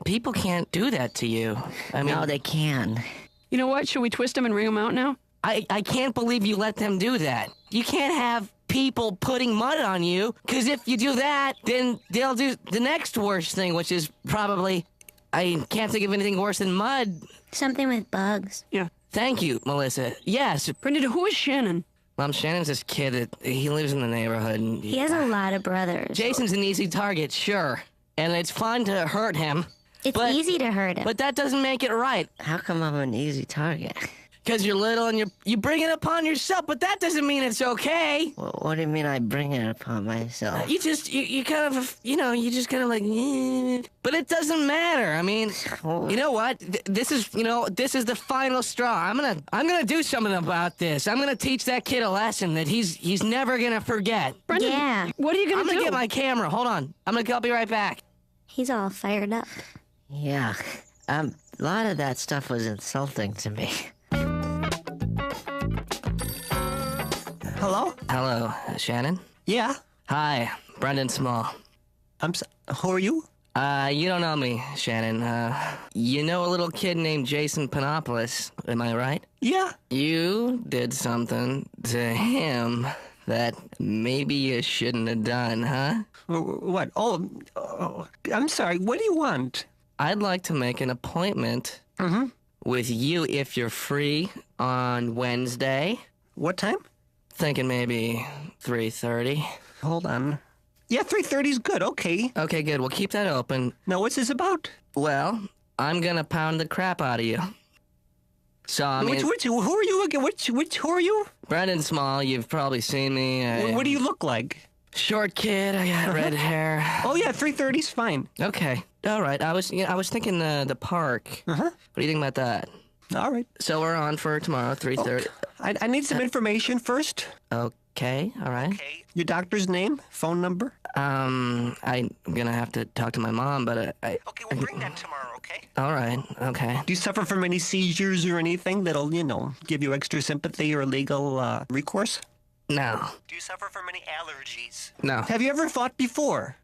people can't do that to you. I mean, No, they can. You know what? Should we twist him and wring him out now? I can't believe you let them do that. You can't have people putting mud on you, because if you do that, then they'll do the next worst thing, which is probably, I can't think of anything worse than mud. Something with bugs. Yeah. Thank you, Melissa. Yes. Brendan, who is Shannon? Mom, Shannon's this kid that he lives in the neighborhood. And He has a lot of brothers. Jason's an easy target, sure. And it's fun to hurt him. It's but- easy to hurt him. But that doesn't make it right. How come I'm an easy target? Because you're little and you bring it upon yourself, but that doesn't mean it's okay. What do you mean I bring it upon myself? You kind of, you just kind of like, but it doesn't matter. I mean, you know what? This is the final straw. I'm gonna do something about this. I'm gonna teach that kid a lesson that he's never gonna forget. Brendan, Yeah. what are you going I'm to gonna do? get my camera. Hold on. I'll be right back. He's all fired up. Yeah. A lot of that stuff was insulting to me. Hello? Hello, Shannon. Yeah. Hi, Brendon Small. Who are you? You don't know me, Shannon. You know a little kid named Jason Panopoulos, am I right? Yeah. You did something to him that maybe you shouldn't have done, huh? What? Oh, I'm sorry. What do you want? I'd like to make an appointment with you if you're free on Wednesday. What time? Thinking maybe 3:30. Hold on. Yeah, 3:30 is good. Okay. Okay, good. We'll keep that open. Now, what's this about? Well, I'm gonna pound the crap out of you. So, I mean, who are you again? Who are you? Brendon Small, you've probably seen me. What do you look like? Short kid, I got red hair. Oh, yeah, 3:30 is fine. Okay, all right. I was thinking the park. Uh-huh. What do you think about that? All right. So we're on for tomorrow, 3:30. I need some information first. Okay, all right. Okay. Your doctor's name, phone number? I'm gonna have to talk to my mom, but Okay, we'll bring that tomorrow, okay? all right, okay. Do you suffer from any seizures or anything that'll, give you extra sympathy or legal recourse? No, Do you suffer from any allergies? no. Have you ever fought before?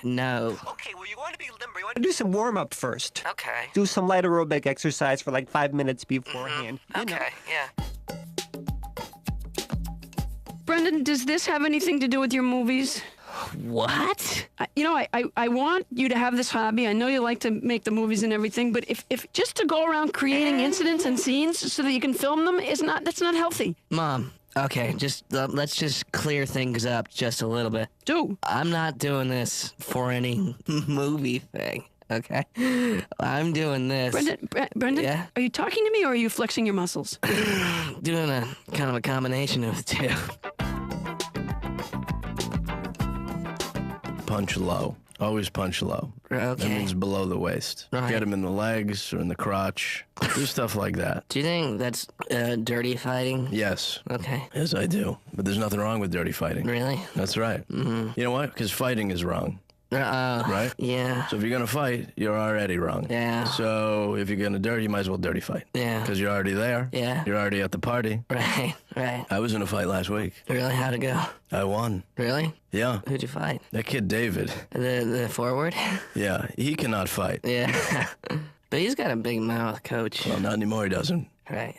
No. Okay, well, you want to be limber. You want to do some warm-up first. Okay. Do some light aerobic exercise for like 5 minutes beforehand. You know. Okay, yeah. Brendan, does this have anything to do with your movies? What? I want you to have this hobby. I know you like to make the movies and everything, but if just to go around creating incidents and scenes so that you can film them that's not healthy. Mom, okay, let's just clear things up just a little bit. Do. I'm not doing this for any movie thing, okay? I'm doing this. Brendan, Yeah? are you talking to me or are you flexing your muscles? Doing a kind of a combination of the two. Punch low. Always punch low. That Okay. means below the waist. Right. Get him in the legs or in the crotch. Do stuff like that. Do you think that's dirty fighting? Yes. Okay. Yes, I do. But there's nothing wrong with dirty fighting. Really? That's right. Mm-hmm. You know what? Because fighting is wrong. Right? Yeah. So if you're going to fight, you're already wrong. Yeah. So if you're going to dirty, you might as well dirty fight. Yeah. Because you're already there. Yeah. You're already at the party. Right. I was in a fight last week. Really? How'd it go? I won. Really? Yeah. Who'd you fight? That kid David. The forward? Yeah. He cannot fight. Yeah. But he's got a big mouth, coach. Well, not anymore, he doesn't. Right.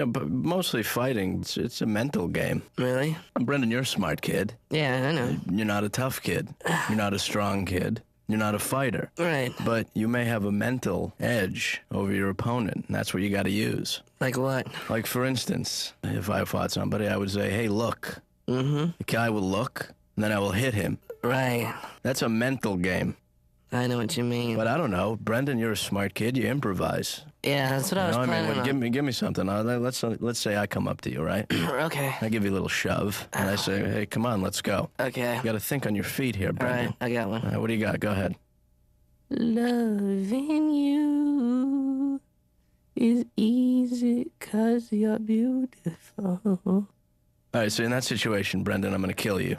but mostly fighting. It's a mental game. Really? Brendon, you're a smart kid. Yeah, I know. You're not a tough kid. You're not a strong kid. You're not a fighter. Right. But you may have a mental edge over your opponent, and that's what you got to use. Like what? Like, for instance, if I fought somebody, I would say, hey, look. Mm-hmm. The guy will look, and then I will hit him. Right. That's a mental game. I know what you mean. But I don't know. Brendon, you're a smart kid. You improvise. Yeah, that's what I was planning on. Give me something. Let's say I come up to you, right? Okay. I give you a little shove, and I say, hey, come on, let's go. Okay. You got to think on your feet here, All Brendon. right, I got one. All right, what do you got? Go ahead. Loving you is easy 'cause you're beautiful. All right, so in that situation, Brendon, I'm going to kill you.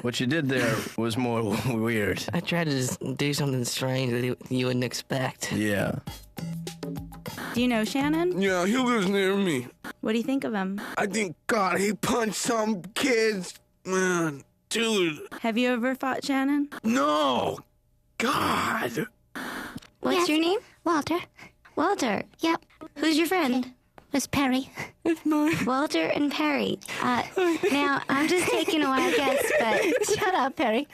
What you did there was more weird. I tried to just do something strange that you wouldn't expect. Yeah. Do you know Shannon? Yeah, he lives near me. What do you think of him? I think, God, he punched some kids. Man, dude. Have you ever fought Shannon? No. God. What's your name? Walter. Walter. Yep. Who's your friend? It's Perry. It's mine. Walter and Perry. Now, I'm just taking a wild guess, but... Shut up, Perry.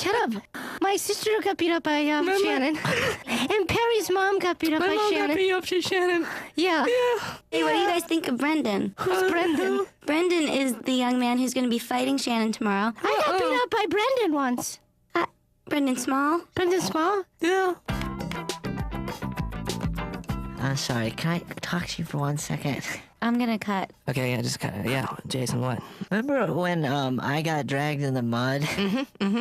Shut up. My sister got beat up by Shannon. And Perry's mom got beat up by My mom Shannon. got beat up by Shannon. Yeah. Hey, what do you guys think of Brendon? Who's Brendon? Brendon is the young man who's going to be fighting Shannon tomorrow. I got beat up by Brendon once. Brendon Small? Brendon Small? Yeah. I'm sorry, can I talk to you for 1 second? I'm going to cut. Okay, yeah, just kind of, yeah. Jason, what? Remember when I got dragged in the mud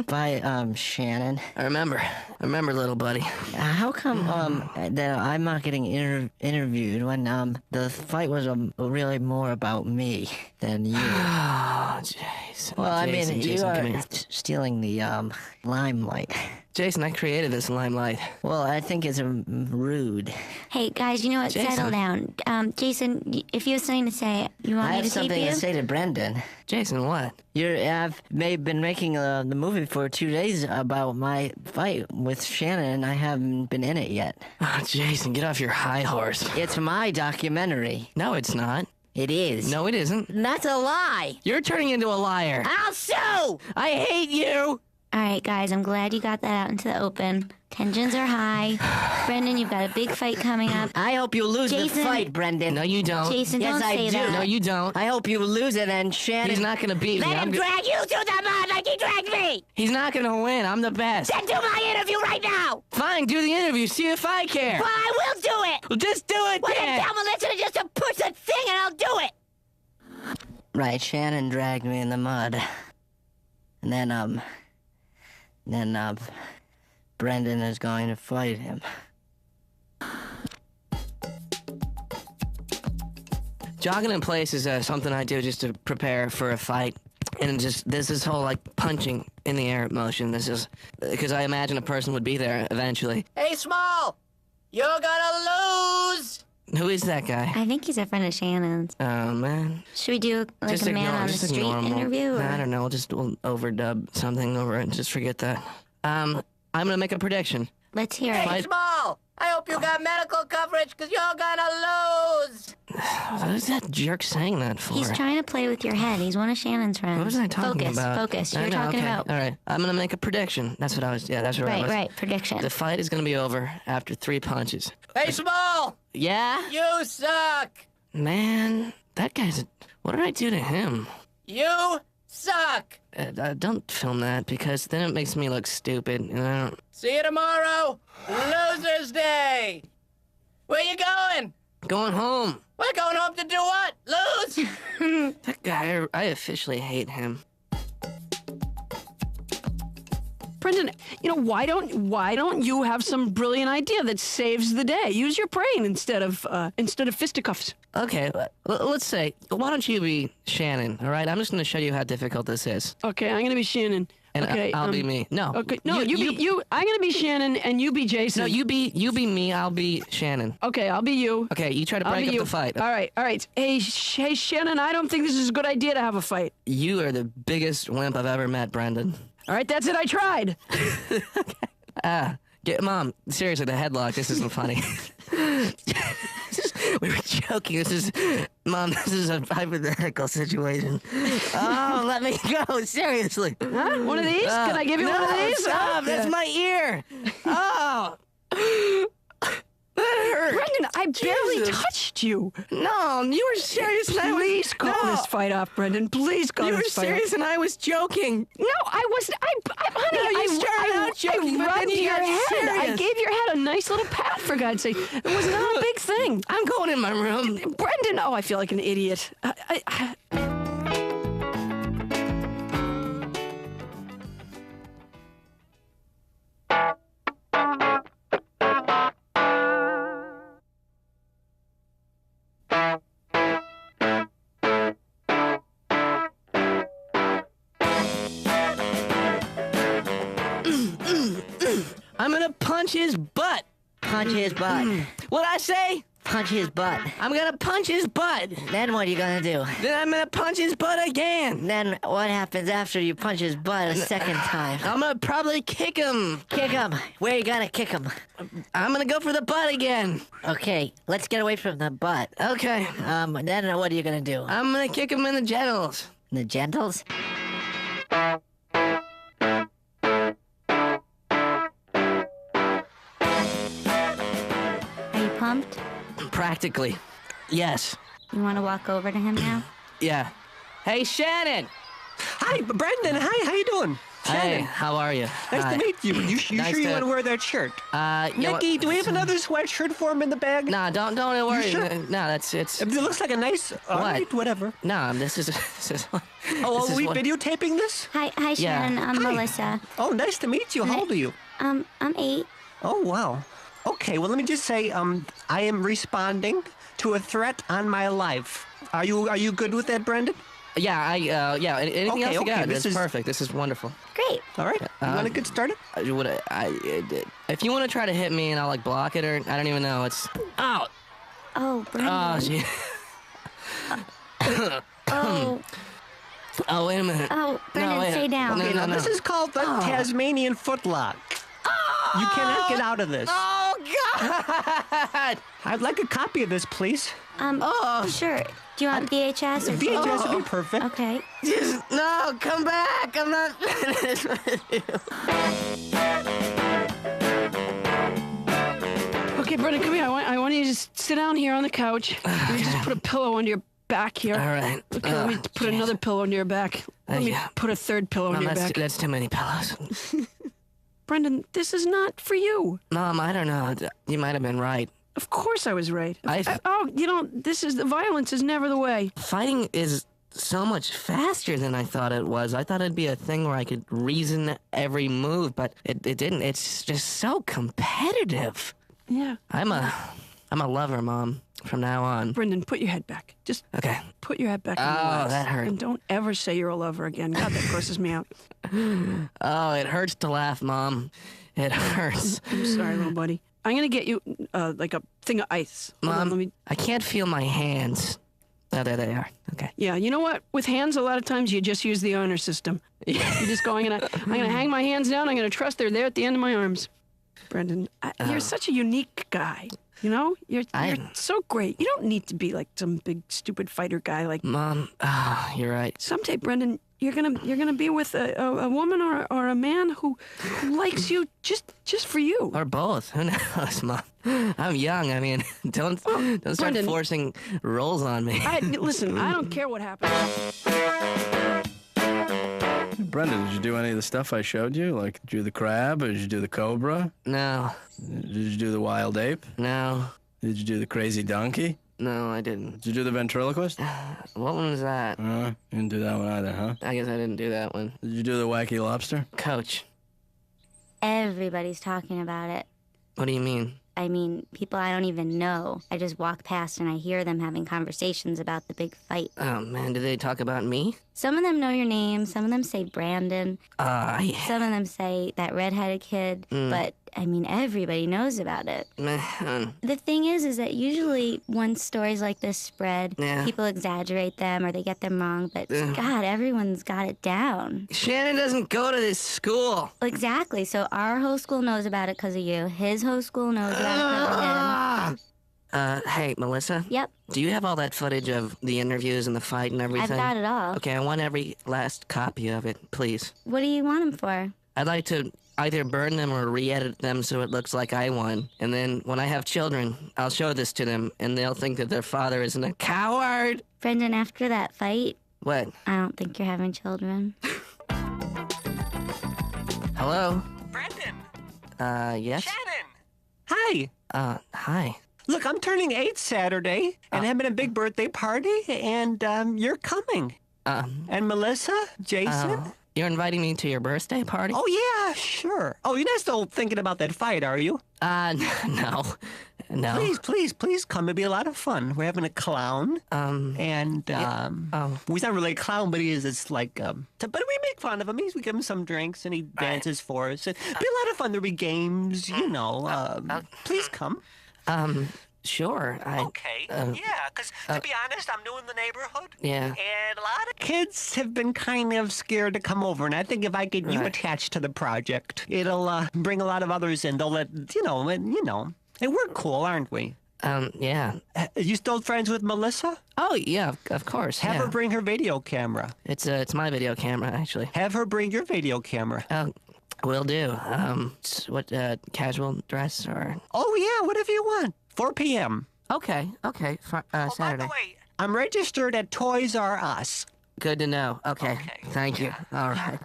by Shannon? I remember, little buddy. How come that I'm not getting interviewed when the fight was really more about me than you? Oh, Jason. Well, I Jason, mean, Jason, you come are here. stealing the limelight. Jason, I created this limelight. Well, I think it's rude. Hey, guys, you know what? Jason. Settle down. Jason, if you have something to say, you want I me have to say something for you? to say to Brendon. Jason, what? I've been making the movie for 2 days about my fight with Shannon, and I haven't been in it yet. Oh, Jason, get off your high horse. It's my documentary. No, it's not. It is. No, it isn't. That's a lie. You're turning into a liar. I'll sue. I hate you. All right, guys, I'm glad you got that out into the open. Tensions are high. Brendon, you've got a big fight coming up. I hope you lose the Jason. fight, Brendon. No, you don't. Jason, Yes, don't I say do. that. No, you don't. I hope you lose it, and Shannon. He's not gonna beat me. Let him drag you through the mud like he dragged me. He's not gonna win. I'm the best. Then do my interview right now. Fine, do the interview. See if I care. Well, I will do it. Well, just do it, Well, then. then tell Melissa just to push the thing, and I'll do it. Right, Shannon dragged me in the mud. And then, Brendon is going to fight him. Jogging in place is something I do just to prepare for a fight. And just, there's this whole, like, punching in the air motion. This is, because I imagine a person would be there eventually. Hey, Small! You're gonna lose! Who is that guy? I think he's a friend of Shannon's. Oh, man. Should we do like a man on the street interview? Or? I don't know. We'll overdub something over it. Just forget that. I'm gonna make a prediction. Let's hear it. Hey, Small! I hope you got medical coverage, because you're gonna lose! What is that jerk saying that for? He's trying to play with your head. He's one of Shannon's friends. What was I talking about? Focus. I You're know, talking okay. about. All right. I'm gonna make a prediction. That's what I was. Yeah, that's what I was. Right. Prediction. The fight is gonna be over after 3 punches. Hey, Small! Yeah? You suck! Man, that guy's. What did I do to him? You suck! Don't film that because then it makes me look stupid, and I don't. See you tomorrow, Loser's Day! Where you going? Going home. We're going home to do what? Lose? That guy, I officially hate him. Brendon, why don't you have some brilliant idea that saves the day? Use your brain instead of fisticuffs. Okay, let's say, why don't you be Shannon, all right? I'm just going to show you how difficult this is. Okay, I'm going to be Shannon. And okay, I'll be me. No. Okay, no, you be you. I'm going to be Shannon, and you be Jason. No, you be me, I'll be Shannon. Okay, I'll be you. Okay, you try to break up the fight. All right. Hey, Shannon, I don't think this is a good idea to have a fight. You are the biggest wimp I've ever met, Brendon. All right, that's it. I tried. Mom, seriously, the headlock, this isn't funny. We were joking. Mom, this is a hypothetical situation. Oh, let me go. Seriously. Huh? One of these? Can I give you one of these? Stop. That's my ear. Oh. That hurt. Brendon, I barely touched you. No, you were serious and I was... Please call this fight off, Brendon. Please call You were this fight serious off. and I was joking. No, I wasn't. Honey, No, you started out joking, I but then rubbed you your got head. I serious. gave your head a nice little pat, for God's sake. It was not a big thing. I'm going in my room. Brendon, oh, I feel like an idiot. I'm gonna punch his butt. Punch his butt. What'd I say? Punch his butt. I'm gonna punch his butt. Then what are you gonna do? Then I'm gonna punch his butt again. Then what happens after you punch his butt a second time? I'm gonna probably kick him. Kick him. Where you gonna kick him? I'm gonna go for the butt again. Okay, let's get away from the butt. Okay. Then what are you gonna do? I'm gonna kick him in the genitals. The genitals? Are you pumped? Practically. Yes. You want to walk over to him now? Yeah. Hey, Shannon. Hi, Brendon. Hi, how you doing? Hey, Shannon. how are you? Nice Hi. to meet you. You sure Nice you to- want to wear that shirt? You know Nikki, what? do we have another sweatshirt for him in the bag? Nah, don't worry. sure? No, it's. It looks like a nice. All right, whatever. No, this is. Oh, this are is we what- videotaping this? Hi, Yeah. Shannon. I'm Hi. Melissa. Oh, nice to meet you. How old are you? I'm 8. Oh, wow. Okay, well, let me just say, I am responding to a threat on my life. Are you good with that, Brendon? Yeah, yeah. Anything Okay, else you okay, got? this This is is- perfect. This is wonderful. Great. All right. You want to get started? If you want to try to hit me and I'll like block it or I don't even know. It's. Oh. Oh, Brendon. Oh, gee. Oh. Oh, wait a minute. Oh, Brendon, wait. stay down. No, Okay, no, now no. this is called the Tasmanian footlock. You cannot get out of this. Oh God! I'd like a copy of this, please. Sure. Do you want VHS or VHS would be perfect. Okay. Just no, come back. I'm not finished with you. Okay, Brendon, come here. I want you to just sit down here on the couch. Let me just put a pillow under your back here. All right. Okay, let me put another pillow under your back. Let me yeah. put a third pillow under your back. That's too many pillows. Brendon, this is not for you. Mom, I don't know. You might have been right. Of course I was right. I- The violence is never the way. Fighting is so much faster than I thought it was. I thought it'd be a thing where I could reason every move, but it didn't. It's just so competitive. Yeah. I'm a lover, Mom, from now on. Brendon, put your head back. Just Okay. put your head back in your Oh, laps. that hurt. And don't ever say you're a lover again. God, that grosses me out. Oh, it hurts to laugh, Mom. It hurts. I'm sorry, little buddy. I'm going to get you like a thing of ice. Hold on, Mom, I can't feel my hands. Oh, there they are. Okay. Yeah, you know what? With hands, a lot of times you just use the honor system. You just go, I'm gonna hang my hands down. I'm gonna trust they're there at the end of my arms. Brendon, you're such a unique guy. You know, you're so great. You don't need to be like some big stupid fighter guy. Like Mom, you're right. someday, Brendon, you're gonna be with a woman or a man who likes you just for you. Or both. Who knows, Mom? I'm young. I mean, don't start Brendon, forcing roles on me. Listen, I don't care what happens. Brendon, did you do any of the stuff I showed you? Like, did you do the crab, or did you do the cobra? No. Did you do the wild ape? No. Did you do the crazy donkey? No, I didn't. Did you do the ventriloquist? What one was that? You didn't do that one either, huh? I guess I didn't do that one. Did you do the wacky lobster? Coach, Everybody's talking about it. what do you mean? I mean, people I don't even know. I just walk past and I hear them having conversations about the big fight. Oh, man, did they talk about me? Some of them know your name. Some of them say Brandon. Some of them say that redheaded kid. But, I mean, everybody knows about it. Man. The thing is that usually once stories like this spread, Yeah. people exaggerate them or they get them wrong. But, God, everyone's got it down. Shannon doesn't go to this school. Exactly. So our whole school knows about it because of you. His whole school knows about it because of him. Hey, Melissa? Yep. Do you have all that footage of the interviews and the fight and everything? I've got it all. Okay, I want every last copy of it, please. What do you want them for? I'd like to either burn them or re-edit them so it looks like I won. And then when I have children, I'll show this to them, and they'll think that their father isn't a coward. Brendon, after that fight, What? I don't think you're having children. Hello? Brendon! Yes? Shannon! Hi! Hi. Look, I'm turning 8 Saturday and having a big birthday party, and you're coming. And Melissa? Jason? You're inviting me to your birthday party? Oh, yeah, sure. Oh, you're not still thinking about that fight, are you? No. No. Please come. It'll be a lot of fun. We're having a clown. He's not really a clown, but he is. It's like, but we make fun of him. We give him some drinks, and he dances for us. It'll be a lot of fun. There'll be games, you know. Please come. Sure. Okay. Yeah, because to be honest, I'm new in the neighborhood. Yeah. And a lot of kids have been kind of scared to come over. And I think if I get you attached to the project, it'll bring a lot of others in. They'll let, you know. And we're cool, aren't we? Yeah. Are you still friends with Melissa? Oh, yeah, of course. Have her bring her video camera. It's my video camera, actually. Have her bring your video camera. Will do. What, casual dress or? Oh, yeah, whatever you want. 4 p.m. Okay. Saturday. By the way, I'm registered at Toys R Us. Good to know. Okay. Thank you. All right.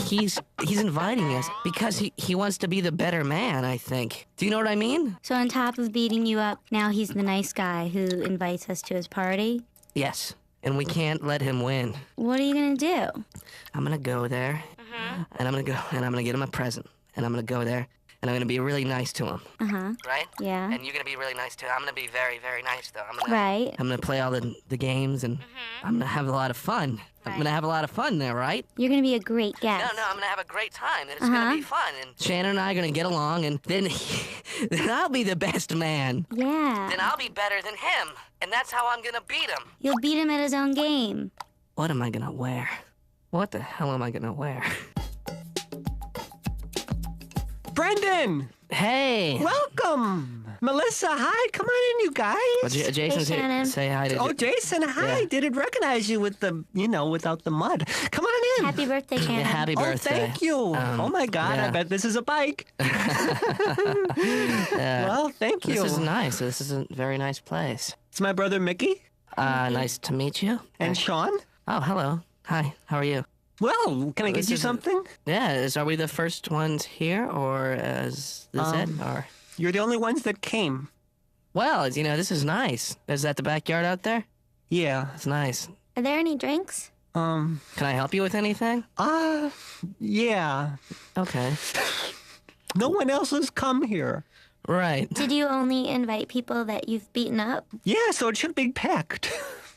He's inviting us because he wants to be the better man, I think. Do you know what I mean? So on top of beating you up, now he's the nice guy who invites us to his party? Yes. And we can't let him win. What are you gonna do? I'm gonna go there, and I'm gonna get him a present, and I'm gonna go there, and I'm gonna be really nice to him. Right? Yeah. And you're gonna be really nice too. I'm gonna be very, very nice though. Right. I'm gonna play all the games, and I'm gonna have a lot of fun. I'm gonna have a lot of fun there, right? You're gonna be a great guest. No, I'm gonna have a great time. It's gonna be fun, and Shannon and I are gonna get along, and then I'll be the best man. Yeah. Then I'll be better than him, and that's how I'm gonna beat him. You'll beat him at his own game. What am I gonna wear? What the hell am I gonna wear? Brendon! Hey! Welcome! Melissa, hi. Come on in, you guys. Well, Jason's here. Say hi to Jason, hi. Yeah. Didn't recognize you with the, without the mud. Come on in. Happy birthday, Shannon. Yeah, happy birthday. Thank you. Oh, my God. yeah. I bet this is a bike. Well, thank you. This is nice. This is a very nice place. It's my brother, Mickey. Nice to meet you. And Sean. Oh, hello. Hi. How are you? Well, can I get you something? Yeah. Are we the first ones here, or is this it? Or you're the only ones that came. Well, this is nice. Is that the backyard out there? Yeah. It's nice. Are there any drinks? Can I help you with anything? Yeah. Okay. No one else has come here. Right. Did you only invite people that you've beaten up? Yeah, so it should be packed.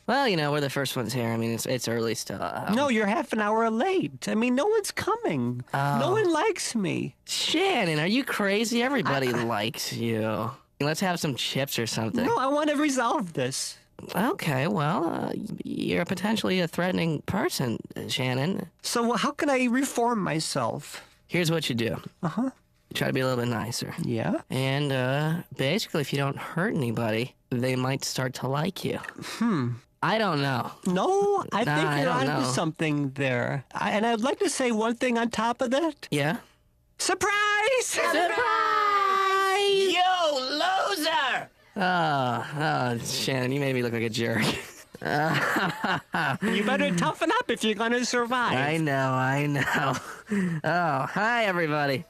Well, we're the first ones here. I mean, it's early still. No, you're half an hour late. I mean, no one's coming. No one likes me. Shannon, are you crazy? Everybody likes you. Let's have some chips or something. No, I want to resolve this. Okay, well, you're potentially a threatening person, Shannon. So how can I reform myself? Here's what you do. You try to be a little bit nicer. Yeah? And basically, if you don't hurt anybody, they might start to like you. I don't know. No, I think you're don't onto know. something there. And I'd like to say one thing on top of that. Yeah? Surprise! Surprise! You loser! Oh, Shannon, you made me look like a jerk. You better toughen up if you're going to survive. I know. Oh, hi, everybody.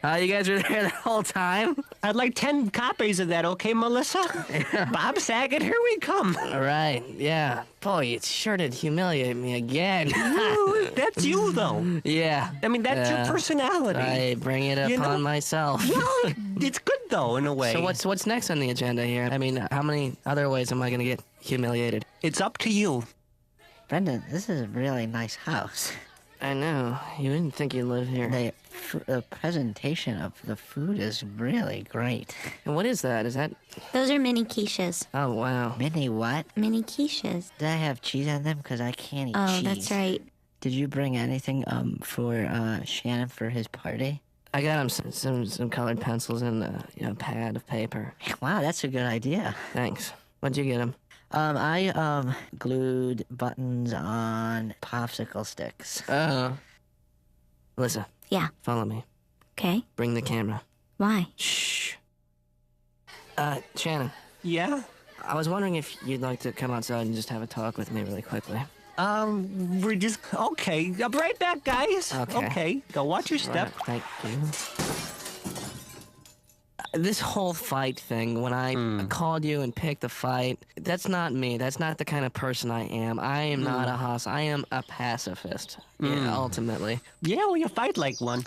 You guys were there the whole time? I'd like 10 copies of that, okay, Melissa? Bob Saget, here we come. All right, yeah. Boy, it sure did humiliate me again. That's you, though. Yeah. I mean, that's your personality. I bring it upon myself. Well, it's good, though, in a way. So what's next on the agenda here? I mean, how many other ways am I going to get humiliated? It's up to you. Brendon, this is a really nice house. I know. You wouldn't think you'd live here. The presentation of the food is really great. And what is that? Is that... Those are mini quiches. Oh, wow. Mini what? Mini quiches. Did I have cheese on them? Because I can't eat cheese. Oh, that's right. Did you bring anything for Shannon for his party? I got him some colored pencils and a pad of paper. Wow, that's a good idea. Thanks. What'd you get him? I glued buttons on popsicle sticks. Oh. Alyssa. Yeah. Follow me. Okay. Bring the camera. Why? Shh. Shannon. Yeah? I was wondering if you'd like to come outside and just have a talk with me really quickly. We're just... Okay, I'll be right back, guys. Okay. Go watch your step. Right, thank you. This whole fight thing, when I called you and picked the fight, that's not me. That's not the kind of person I am. I am not a hoss. I am a pacifist, ultimately. Yeah, well, you fight like one.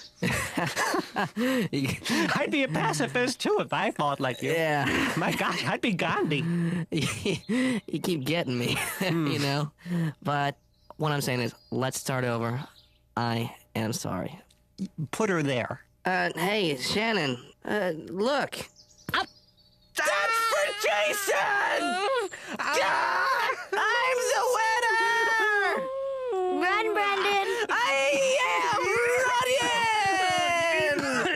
I'd be a pacifist, too, if I fought like you. Yeah. My gosh, I'd be Gandhi. You keep getting me, you know? But what I'm saying is, let's start over. I am sorry. Put her there. Hey, Shannon, look. That's for Jason! I'm the winner! Run, Brendon! I am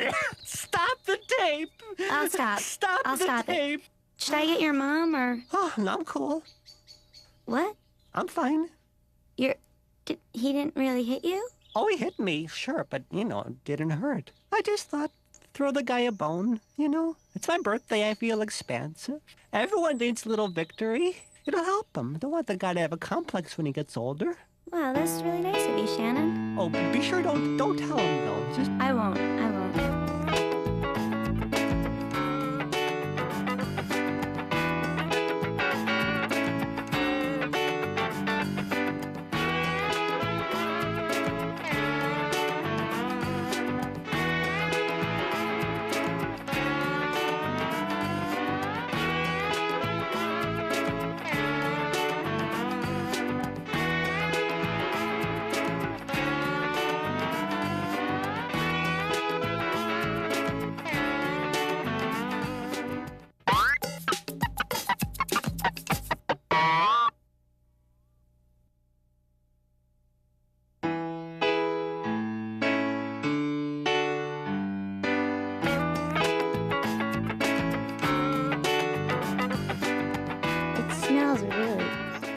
running! Stop the tape! I'll stop. Stop the tape! Should I get your mom or Oh, no, I'm cool. what? I'm fine. He didn't really hit you? Oh, he hit me, sure, but, it didn't hurt. I just thought, throw the guy a bone, It's my birthday, I feel expansive. Everyone needs a little victory. It'll help him. Don't want the guy to have a complex when he gets older. Wow, that's really nice of you, Shannon. Oh, be sure don't tell him, though. Just... I won't.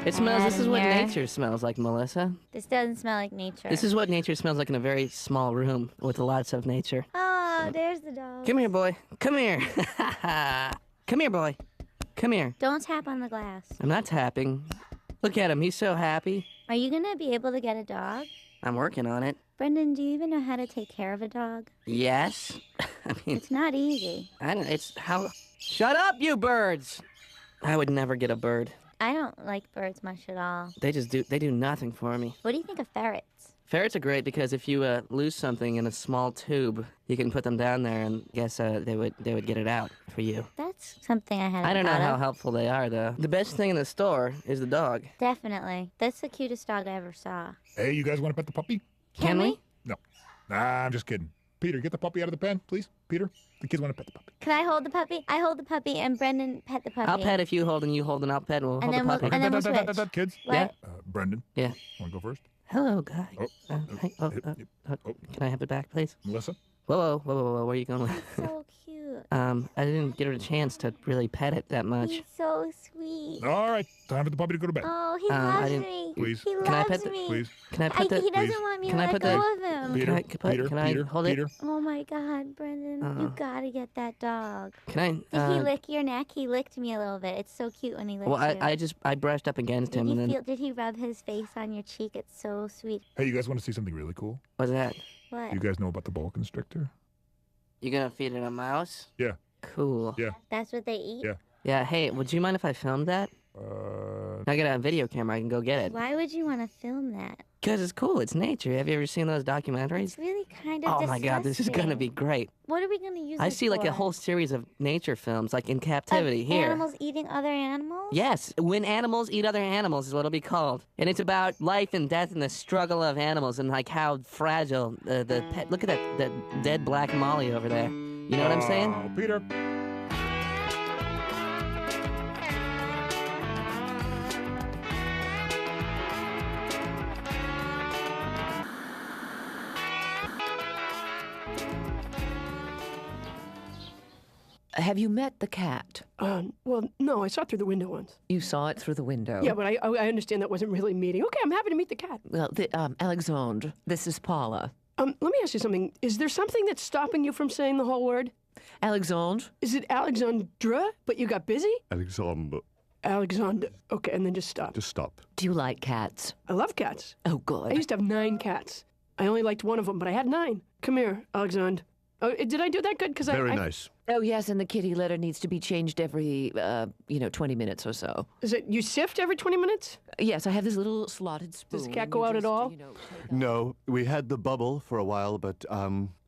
It smells, this is what Here. nature smells like, Melissa. This doesn't smell like nature. This is what nature smells like in a very small room with lots of nature. Oh, there's the dog. Come here, boy. Come here. Come here, boy. Come here. Don't tap on the glass. I'm not tapping. Look at him. He's so happy. Are you gonna be able to get a dog? I'm working on it. Brendon, do you even know how to take care of a dog? Yes. I mean, It's not easy. I don't, it's how... Shut up, you birds! I would never get a bird. I don't like birds much at all. They do nothing for me. What do you think of ferrets? Ferrets are great because if you lose something in a small tube, you can put them down there and guess they would get it out for you. That's something I hadn't I don't know thought how of. helpful they are, though. The best thing in the store is the dog. Definitely. That's the cutest dog I ever saw. Hey, you guys want to pet the puppy? Can we? No. Nah, I'm just kidding. Peter, get the puppy out of the pen, please. Peter, the kids want to pet the puppy. Can I hold the puppy? I hold the puppy and Brendon pet the puppy. I'll pet if you hold and you hold and I'll pet and we'll hold the puppy. And then we'll switch. Kids? What? Yeah. Brendan. Yeah. Want to go first? Hello, guy. Hey, can I have it back, please? Melissa? Whoa, where are you going with So cute. I didn't get her a chance to really pet it that much. He's so sweet. All right, time for the puppy to go to bed. Oh, he I loves didn't- me. Please. He Can I loves pet the- me. Please. Can I put the... He doesn't please. want me Can to I let put go the- of him. Peter, Can I hold it? Peter. Oh my God, Brendon, you gotta get that dog. Can I... Did he lick your neck? He licked me a little bit. It's so cute when he licks Well, you. I brushed up against Did him you and then... did he rub his face on your cheek? It's so sweet. Hey, you guys want to see something really cool? What's that? What? You guys know about the boa constrictor? You gonna feed it a mouse? Yeah. Cool. Yeah. That's what they eat? Yeah. Yeah, hey, would you mind if I filmed that? I got a video camera, I can go get it. Why would you want to film that? Because it's cool, it's nature. Have you ever seen those documentaries? It's really kind of Oh my God, this is gonna be great. What are we gonna use I it see like a for? whole series of nature films, like in captivity here. Animals eating other animals? Yes, When Animals Eat Other Animals is what it'll be called. And it's about life and death and the struggle of animals and like how fragile the pet. Look at that dead black Molly over there. You know what I'm saying? Oh, Peter. Have you met the cat? Well, no, I saw it through the window once. You saw it through the window? Yeah, but I understand that wasn't really meeting. Okay, I'm happy to meet the cat. Well, Alexandre, this is Paula. Let me ask you something. Is there something that's stopping you from saying the whole word? Alexandre? Is it Alexandra, but you got busy? Alexander. Alexander. Okay, and then just stop. Just stop. Do you like cats? I love cats. Oh, good. I used to have 9 cats. I only liked one of them, but I had 9. Come here, Alexandre. Oh, did I do that good? Very nice. Oh, yes, and the kitty litter needs to be changed every, 20 minutes or so. Is it you sift every 20 minutes? Yes, I have this little slotted spoon. Does the cat go out at all? No, we had the bubble for a while, but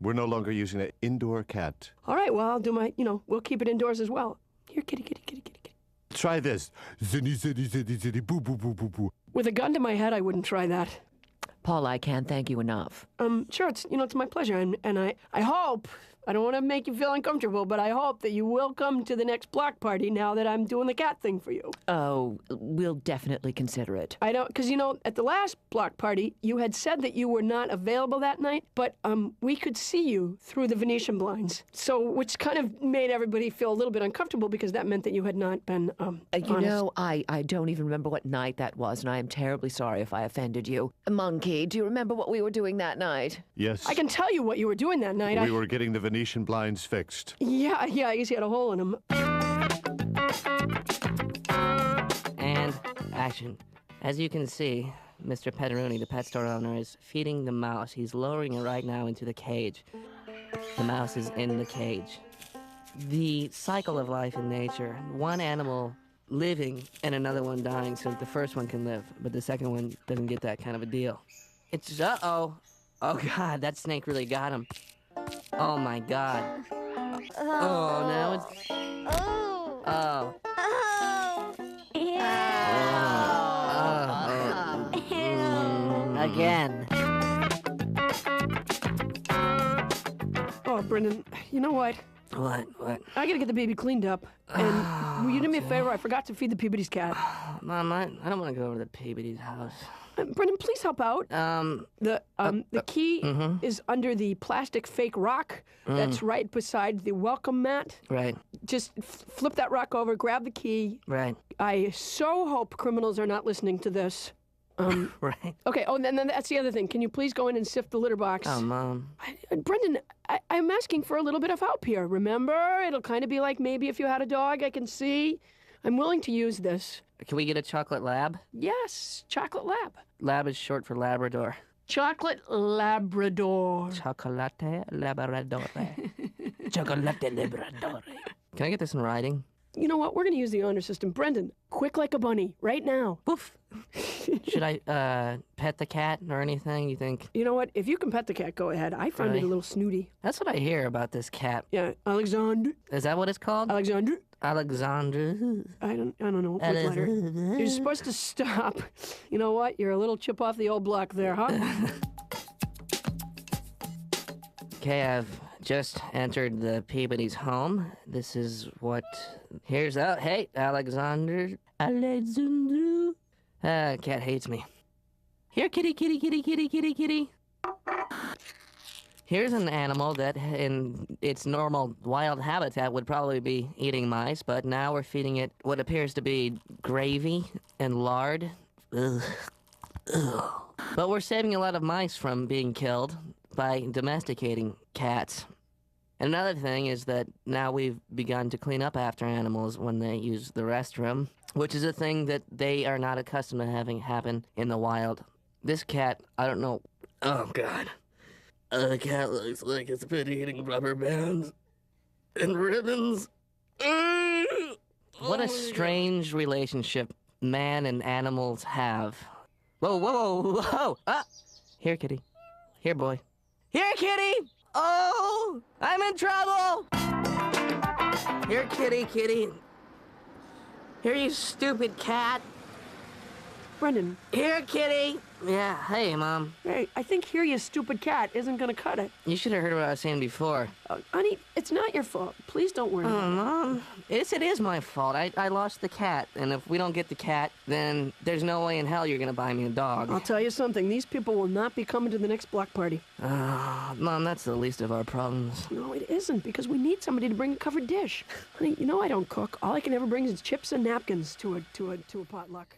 we're no longer using an indoor cat. All right, well, I'll do my, we'll keep it indoors as well. Here, kitty, kitty, kitty, kitty, kitty. Try this. Ziddy, ziddy, ziddy, ziddy, boo, boo, boo, boo, boo. With a gun to my head, I wouldn't try that. Paul, I can't thank you enough. Sure, it's my pleasure, and I hope, I don't want to make you feel uncomfortable, but I hope that you will come to the next block party now that I'm doing the cat thing for you. Oh, we'll definitely consider it. I don't, because, at the last block party, you had said that you were not available that night, but we could see you through the Venetian blinds, so, which kind of made everybody feel a little bit uncomfortable because that meant that you had not been, honest. I don't even remember what night that was, and I am terribly sorry if I offended you. Monkey, do you remember what we were doing that night? Yes. I can tell you what you were doing that night. We were getting the Venetian blinds fixed. Yeah, I guess he had a hole in them. And action. As you can see, Mr. Petteroni, the pet store owner, is feeding the mouse. He's lowering it right now into the cage. The mouse is in the cage. The cycle of life in nature, one animal living and another one dying so that the first one can live, but the second one doesn't get that kind of a deal. It's, uh-oh. Oh, God, that snake really got him. Oh, my God. Oh, now it's... Oh. Again. Oh, Brendon, you know what? What? I gotta get the baby cleaned up. And will you do me a favor? I forgot to feed the Peabody's cat. Mom, I don't want to go over to the Peabody's house. Brendon, please help out. The key is under the plastic fake rock that's right beside the welcome mat. Right. Just flip that rock over, grab the key. Right. I so hope criminals are not listening to this. Right. Okay, and then that's the other thing. Can you please go in and sift the litter box? Oh, Mom. Brendon, I'm asking for a little bit of help here, remember? It'll kind of be like maybe if you had a dog, I can see. I'm willing to use this. Can we get a chocolate lab? Yes, chocolate lab. Lab is short for Labrador. Chocolate Labrador. Chocolate Labrador. Chocolate Labrador. Can I get this in writing? You know what? We're going to use the honor system. Brendon, quick like a bunny, right now. Woof. Should I pet the cat or anything, you think? You know what? If you can pet the cat, go ahead. I find it a little snooty. That's what I hear about this cat. Yeah, Alexandre. Is that what it's called? Alexandre. Alexandre. I don't know. What letter? You're supposed to stop. You know what? You're a little chip off the old block there, huh? Okay, I've just entered the Peabody's home. This is what... Here's... Oh, hey, Alexandre. Alexandre. Cat hates me. Here, kitty, kitty, kitty, kitty, kitty, kitty. Here's an animal that in its normal wild habitat would probably be eating mice, but now we're feeding it what appears to be gravy and lard. Ugh. Ugh. But we're saving a lot of mice from being killed by domesticating cats. And another thing is that now we've begun to clean up after animals when they use the restroom, which is a thing that they are not accustomed to having happen in the wild. This cat, I don't know. Oh, God. The cat looks like it's been eating rubber bands and ribbons. What a strange relationship man and animals have. Whoa, whoa, whoa, whoa. Ah! Here, kitty. Here, boy. Here, kitty! Oh! I'm in trouble! Here, kitty, kitty. Here, you stupid cat. Brendon. Here, kitty. Yeah, hey, Mom. Hey, I think here you stupid cat isn't gonna cut it. You should have heard what I was saying before. Honey, it's not your fault. Please don't worry. Oh, Mom. It is my fault. I lost the cat, and if we don't get the cat, then there's no way in hell you're gonna buy me a dog. I'll tell you something. These people will not be coming to the next block party. Mom, that's the least of our problems. No, it isn't, because we need somebody to bring a covered dish. Honey, you know I don't cook. All I can ever bring is chips and napkins to a potluck.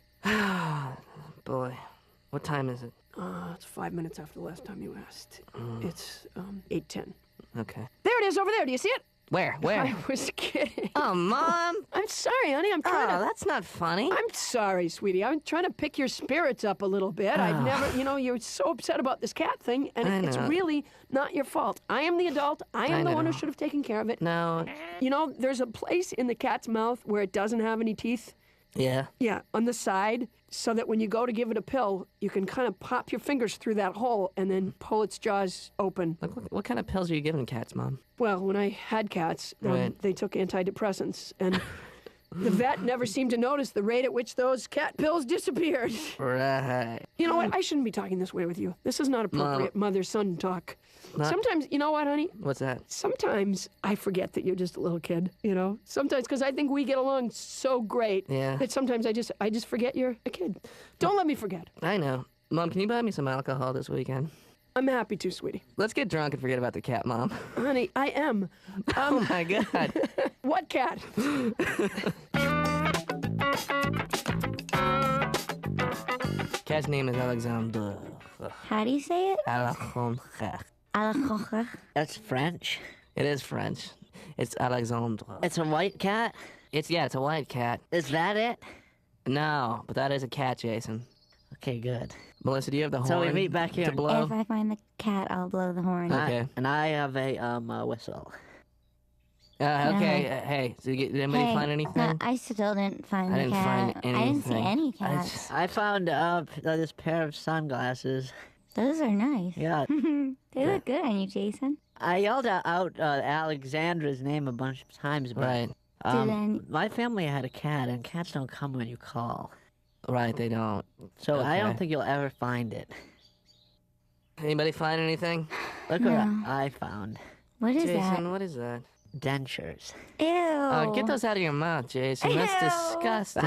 Boy, what time is it? It's 5 minutes after the last time you asked. It's 8:10. Okay. There it is over there. Do you see it? Where? I was kidding. Oh, Mom. I'm sorry, honey. I'm trying to... that's not funny. I'm sorry, sweetie. I'm trying to pick your spirits up a little bit. I've never... you're so upset about this cat thing, and it's really not your fault. I am the adult. I am the one who should have taken care of it. No. You know, there's a place in the cat's mouth where it doesn't have any teeth. Yeah? Yeah, on the side, so that when you go to give it a pill, you can kind of pop your fingers through that hole and then pull its jaws open. Like, what kind of pills are you giving cats, Mom? Well, when I had cats, they took antidepressants, and the vet never seemed to notice the rate at which those cat pills disappeared. Right. You know what? I shouldn't be talking this way with you. This is not appropriate mother-son talk. Sometimes, you know what, honey? What's that? Sometimes I forget that you're just a little kid, you know? Sometimes, because I think we get along so great that sometimes I just forget you're a kid. Don't let me forget. I know. Mom, can you buy me some alcohol this weekend? I'm happy to, sweetie. Let's get drunk and forget about the cat, Mom. Honey, I am. Oh, my God. What cat? Cat's name is Alexandre. How do you say it? Alexandre. Alexandre. That's French. It is French. It's Alexandre. It's a white cat? It's a white cat. Is that it? No, but that is a cat, Jason. Okay, good. Melissa, do you have the horn So we meet back here to blow? If I find the cat, I'll blow the horn. Okay. And I have a whistle. Okay, hey, so did anybody find anything? No, I still didn't find the cat. Find anything. I didn't see any cats. I found this pair of sunglasses. Those are nice. Yeah. They look good on you, Jason. I yelled out Alexandra's name a bunch of times, but my family had a cat, and cats don't come when you call. Right, they don't. So I don't think you'll ever find it. Anybody find anything? Look what I found. What is Jason, that? what is that? Dentures. Ew. Get those out of your mouth, Jason. That's disgusting.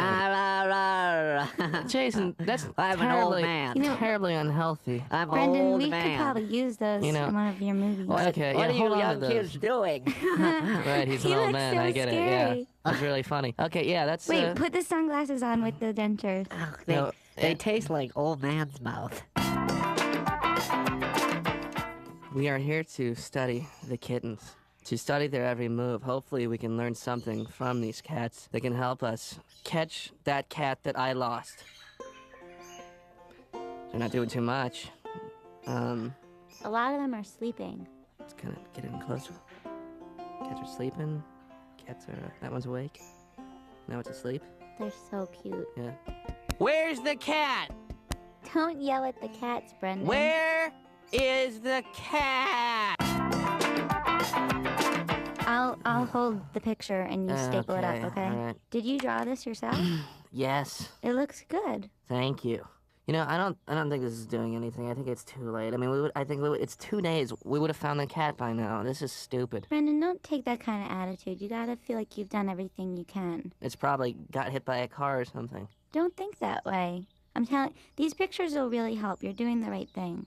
Jason, that's I'm an old man. Terribly unhealthy. I'm Brendon, old we man. could probably use those in one of your movies. Okay, what are you hold on young to kids those. doing? Right, he's an He old looks man. so I get scary. it. Yeah, that's really funny. Okay, yeah, that's. Wait, put the sunglasses on with the dentures. They taste like old man's mouth. We are here to study the kittens, to study their every move. Hopefully we can learn something from these cats that can help us catch that cat that I lost. They're not doing too much. A lot of them are sleeping. Let's kind of get in closer. Cats are sleeping. Cats are... that one's awake. Now it's asleep. They're so cute. Yeah. Where's the cat? Don't yell at the cats, Brendon. Where is the cat? I'll hold the picture and you staple it up, okay? All right. Did you draw this yourself? Yes. It looks good. Thank you. You know, I don't think this is doing anything. I think it's too late. I mean, it's 2 days. We would have found the cat by now. This is stupid. Brendon, don't take that kind of attitude. You gotta feel like you've done everything you can. It's probably got hit by a car or something. Don't think that way. I'm telling these pictures will really help. You're doing the right thing.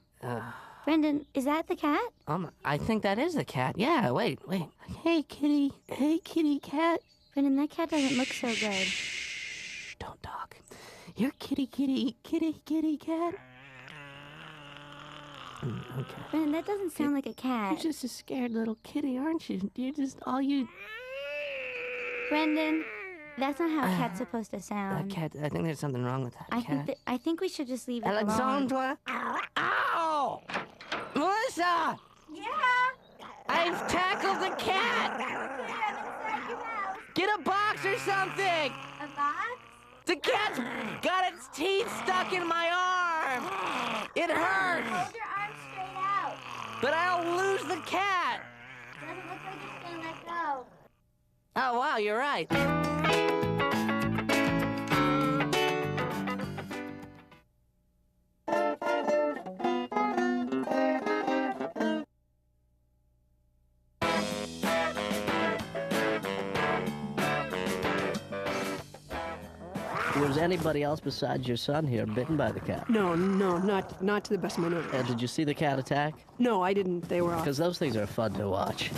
Brendon, is that the cat? I think that is the cat. Yeah, wait. Hey, kitty. Hey, kitty cat. Brendon, that cat doesn't look so good. Shh, don't talk. You're kitty cat. Okay. Brendon, that doesn't sound like a cat. You're just a scared little kitty, aren't you? You're just Brendon, that's not how a cat's supposed to sound. That cat, I think there's something wrong with that cat. I think we should just leave it alone. Alexandra? Ow! Melissa! Yeah? I've tackled the cat! Get a box or something! A box? The cat's got its teeth stuck in my arm! It hurts! Hold your arm straight out. But I'll lose the cat! Doesn't look like it's gonna let go. Oh, wow, you're right. Was anybody else besides your son here bitten by the cat? No, not to the best of my knowledge. Did you see the cat attack? No, I didn't. They were off. Because those things are fun to watch.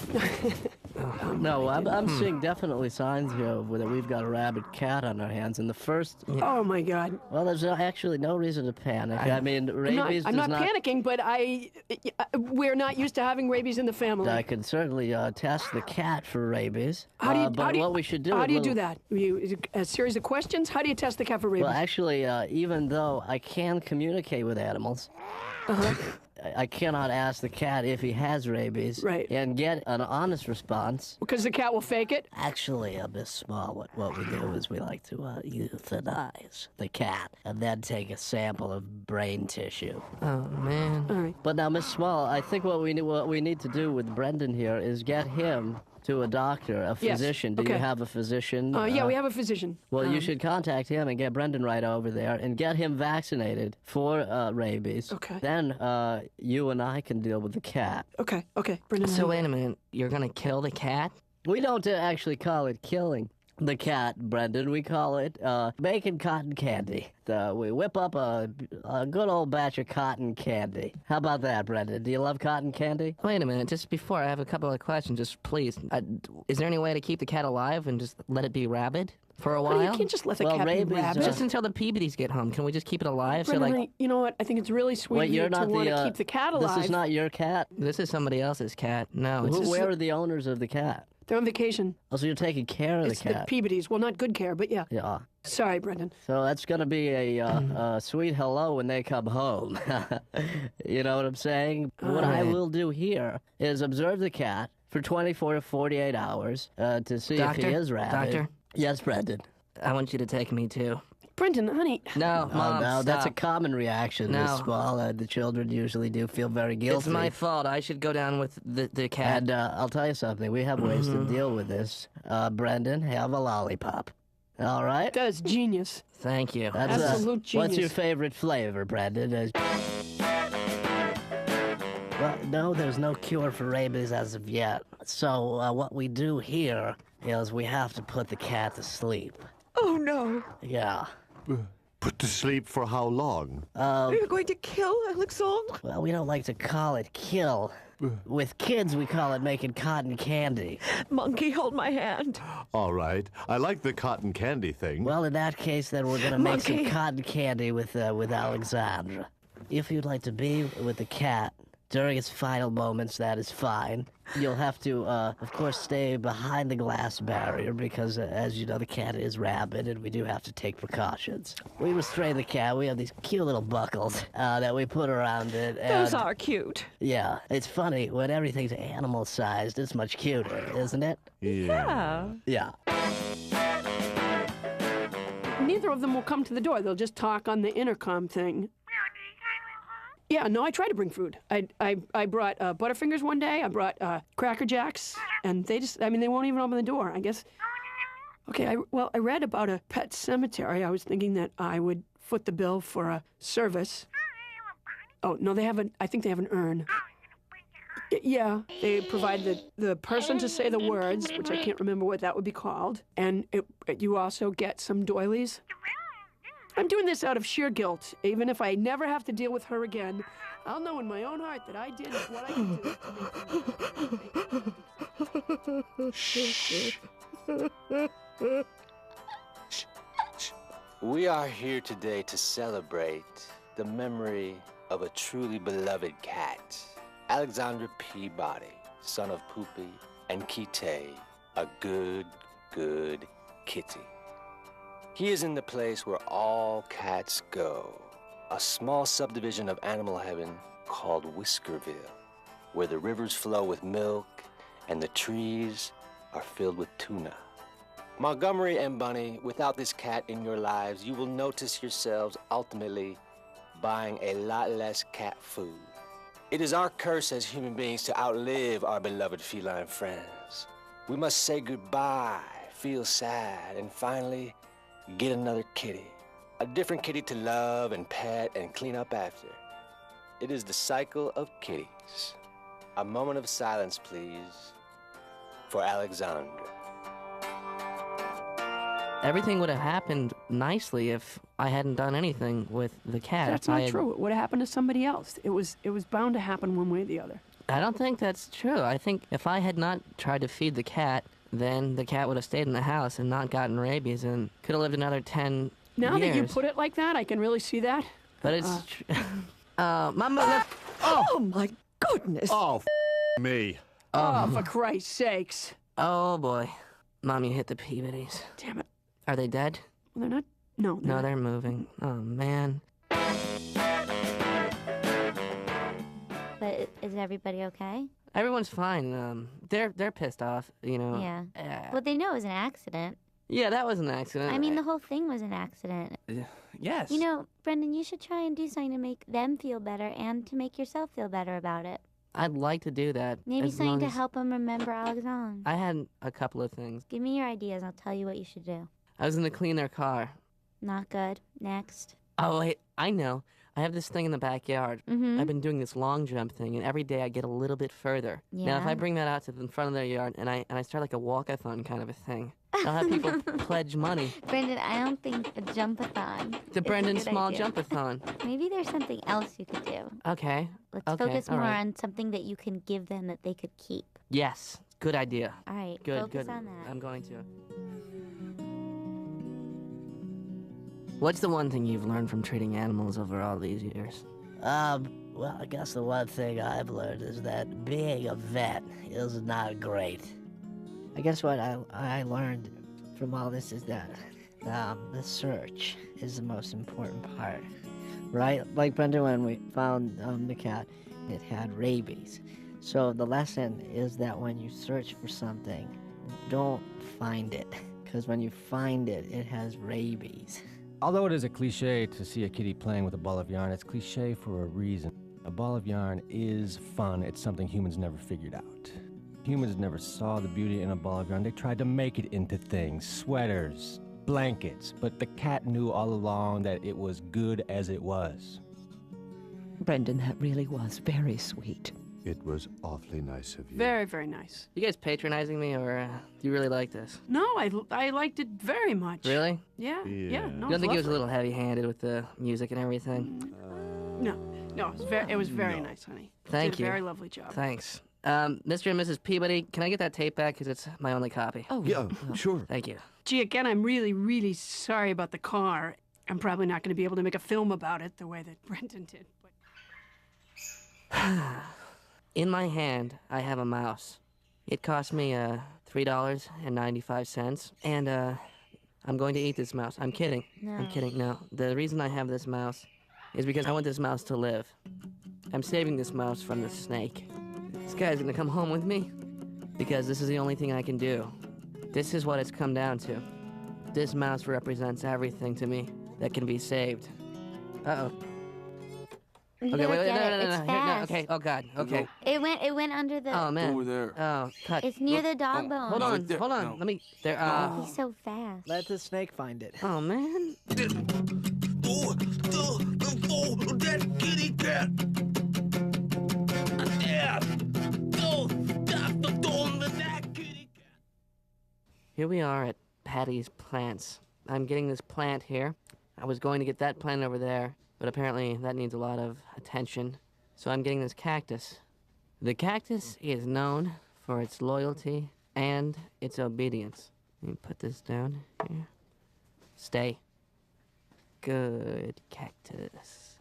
No, I'm seeing definitely signs here that we've got a rabid cat on our hands. And the first... Oh, my God. Well, there's actually no reason to panic. I mean, rabies I'm not panicking, but we're not used to having rabies in the family. I can certainly test the cat for rabies. What we should do... How do you do that? A series of questions? How do you test the cat for rabies? Well, actually, even though I can communicate with animals... I cannot ask the cat if he has rabies and get an honest response. Because the cat will fake it? Actually, Miss Small, what we do is we like to euthanize the cat and then take a sample of brain tissue. Oh, man. All right. But now, Miss Small, I think what we need to do with Brendon here is get him to a doctor, a physician. Yes. Do you have a physician? Yeah, we have a physician. Well, you should contact him and get Brendon right over there and get him vaccinated for rabies. Okay. Then you and I can deal with the cat. Okay, Brendon. So wait a minute, you're gonna kill the cat? We don't actually call it killing the cat, Brendon. We call it making cotton candy. We whip up a good old batch of cotton candy. How about that, Brendon? Do you love cotton candy? Wait a minute, just before, I have a couple of questions, just please. Is there any way to keep the cat alive and just let it be rabid for a while? You can't just let the cat be rabid. Just until the Peabodys get home. Can we just keep it alive? Brendon, you know what? I think it's really sweet of you to want to keep the cat alive. This is not your cat? This is somebody else's cat. No, it's Where are the owners of the cat? They're on vacation. Oh, so you're taking care of the cat? It's the Peabodys. Well, not good care, but yeah. Yeah. Sorry, Brendon. So that's going to be a sweet hello when they come home. You know what I'm saying? What I will do here is observe the cat for 24 to 48 hours to see if he is rabid. Doctor? Yes, Brendon. I want you to take me too. Brendon, honey. No, Mom, no, stop. that's a common reaction. No. Miss Small. The children usually do feel very guilty. It's my fault. I should go down with the cat. And I'll tell you something. We have ways to deal with this. Brendon, have a lollipop. All right? That's genius. Thank you. That's absolute genius. What's your favorite flavor, Brendon? Well, no, there's no cure for rabies as of yet. So what we do here is we have to put the cat to sleep. Oh, no. Yeah. Put to sleep for how long? Are you going to kill Alexandre? Well, we don't like to call it kill. With kids, we call it making cotton candy. Monkey, hold my hand. All right. I like the cotton candy thing. Well, in that case, then we're going to make some cotton candy with Alexandra. If you'd like to be with the cat during its final moments, that is fine. You'll have to, of course, stay behind the glass barrier because, as you know, the cat is rabid and we do have to take precautions. We restrain the cat. We have these cute little buckles that we put around it. And, Those are cute. Yeah. It's funny. When everything's animal-sized, it's much cuter, isn't it? Yeah. Yeah. Neither of them will come to the door. They'll just talk on the intercom thing. Yeah, no, I try to bring food. I brought Butterfingers one day. I brought Cracker Jacks, and they won't even open the door, I guess. Okay, I read about a pet cemetery. I was thinking that I would foot the bill for a service. Oh, no, I think they have an urn. Yeah, they provide the person to say the words, which I can't remember what that would be called, and you also get some doilies. I'm doing this out of sheer guilt. Even if I never have to deal with her again, I'll know in my own heart that I did what I could do. We are here today to celebrate the memory of a truly beloved cat, Alexandra Peabody, son of Poopy and Kite, a good kitty. He is in the place where all cats go, a small subdivision of animal heaven called Whiskerville, where the rivers flow with milk and the trees are filled with tuna. Montgomery and Bunny, without this cat in your lives, you will notice yourselves ultimately buying a lot less cat food. It is our curse as human beings to outlive our beloved feline friends. We must say goodbye, feel sad, and finally get another kitty. A different kitty to love and pet and clean up after. It is the cycle of kitties. A moment of silence, please, for Alexandra. everything would have happened nicely if I hadn't done anything with the cat. That's not true. It would have happened to somebody else. It was bound to happen one way or the other. I don't think that's true. I think if I had not tried to feed the cat, then the cat would have stayed in the house and not gotten rabies and could have lived another 10 Now years. that you put it like that, I can really see that. But it's... Mama... Oh, my goodness. Oh, me. Oh, for Christ's sakes. Oh, boy. Mommy hit the Peabodys. Damn it. Are they dead? Well, they're not... No, No, they're moving. Oh, man. But is everybody okay? Everyone's fine. They're pissed off, you know. Yeah. Well, they know it was an accident. Yeah, that was an accident. I mean, the whole thing was an accident. Yes. You know, Brendon, you should try and do something to make them feel better and to make yourself feel better about it. I'd like to do that. Maybe as something long to as- help them remember Alexandre. I had a couple of things. Give me your ideas and I'll tell you what you should do. I was going to clean their car. Not good. Next. Oh, wait, I know. I have this thing in the backyard. Mhm. I've been doing this long jump thing, and every day I get a little bit further. Now, if Yeah. I bring that out to the front of their yard and I start like a walkathon kind of a thing, I'll have people pledge money. Brendon, I don't think a jump-a-thon. The is a Brendon good Small idea. Jump-a-thon. Maybe there's something else you could do. Okay. Let's okay. focus all more right. on something that you can give them that they could keep. Yes. Good idea. All right, Good, focus good. on that. I'm going to. What's the one thing you've learned from treating animals over all these years? Well, I guess the one thing I've learned is that being a vet is not great. I guess what I learned from all this is that the search is the most important part, right? Like Brendon, when we found the cat, it had rabies. So the lesson is that when you search for something, don't find it, because when you find it, it has rabies. Although it is a cliche to see a kitty playing with a ball of yarn, it's cliche for a reason. A ball of yarn is fun. It's something humans never figured out. Humans never saw the beauty in a ball of yarn. They tried to make it into things, sweaters, blankets, but the cat knew all along that it was good as it was. Brendon, that really was very sweet. It was awfully nice of you. Very, very nice. You guys patronizing me, or do you really like this? No, I liked it very much. Really? Yeah. No, You don't it's think he was a lovely. little heavy-handed with the music and everything? No, it was very nice, honey. Thank Did you. a very lovely job. Thanks. Mr. and Mrs. Peabody, can I get that tape back? Because it's my only copy. Oh, yeah, sure. Thank you. Gee, again, I'm really, really sorry about the car. I'm probably not going to be able to make a film about it the way that Brendon did. In my hand, I have a mouse. It cost me $3.95, and I'm going to eat this mouse. I'm kidding. I'm kidding. No, the reason I have this mouse is because I want this mouse to live. I'm saving this mouse from the snake. This guy's gonna come home with me because this is the only thing I can do. This is what it's come down to. This mouse represents everything to me that can be saved. Uh-oh. You Okay, gotta wait, get no, it. no, It's no, here, no, fast. okay, oh God, okay. It went under the. Oh, man. Over there. Oh, cut. It's near the dog bone. Hold No, on, right there. hold on. No. Let me, there, He's so fast. Let the snake find it. Oh, man. That kitty cat. Here we are at Patty's Plants. I'm getting this plant here. I was going to get that plant over there, but apparently that needs a lot of attention. So I'm getting this cactus. The cactus is known for its loyalty and its obedience. Let me put this down here. Stay. Good cactus.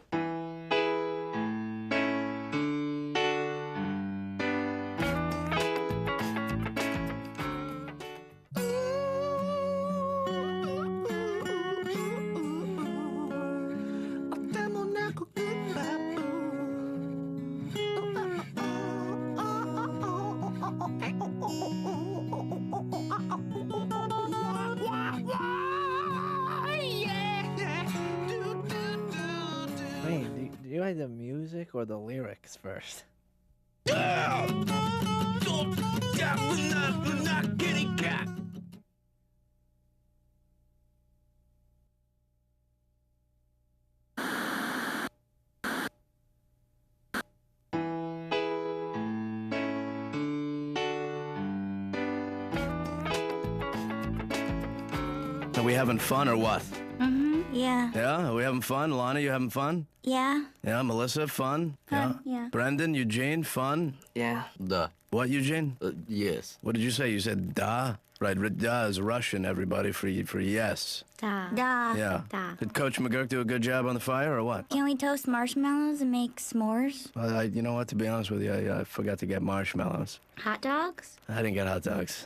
Wait, do you like the music or the lyrics first? Kitty cat. Are we having fun or what? Yeah. Yeah? Are we having fun? Lana, you having fun? Yeah. Yeah, Melissa, fun? Yeah. Brendon, Eugene, fun? Yeah. Duh. What, Eugene? Yes. What did you say? You said da? Right, da is Russian, everybody, for yes. Da. Da. Yeah. Da. Did Coach McGurk do a good job on the fire or what? Can we toast marshmallows and make s'mores? You know what, to be honest with you, I forgot to get marshmallows. Hot dogs? I didn't get hot dogs.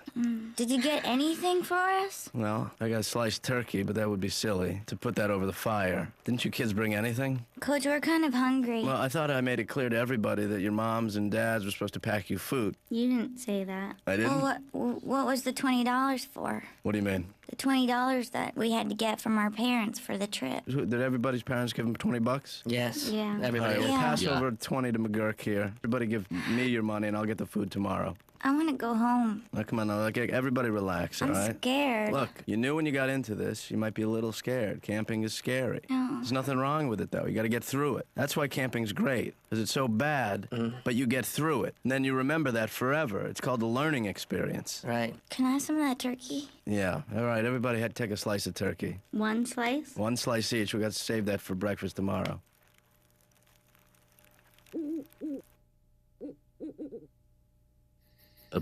Did you get anything for us? Well, I got sliced turkey, but that would be silly to put that over the fire. Didn't you kids bring anything? Coach, we're kind of hungry. Well, I thought I made it clear to everybody that your moms and dads were supposed to pack you food. You didn't say that. I didn't? Well, what was the $20 for? What do you mean? The $20 that we had to get from our parents for the trip. Did everybody's parents give them $20? Yes. Yeah. Everybody. All right, well, Yeah. pass over 20 to McGurk here. Everybody give me your money and I'll get the food tomorrow. I want to go home. Now, come on, now, everybody relax, all I'm right? scared. Look, you knew when you got into this, you might be a little scared. Camping is scary. No. There's nothing wrong with it, though. You got to get through it. That's why camping's great, because it's so bad, but you get through it. And then you remember that forever. It's called the learning experience. Right. Can I have some of that turkey? Yeah. All right, everybody had to take a slice of turkey. One slice? One slice each. We got to save that for breakfast tomorrow.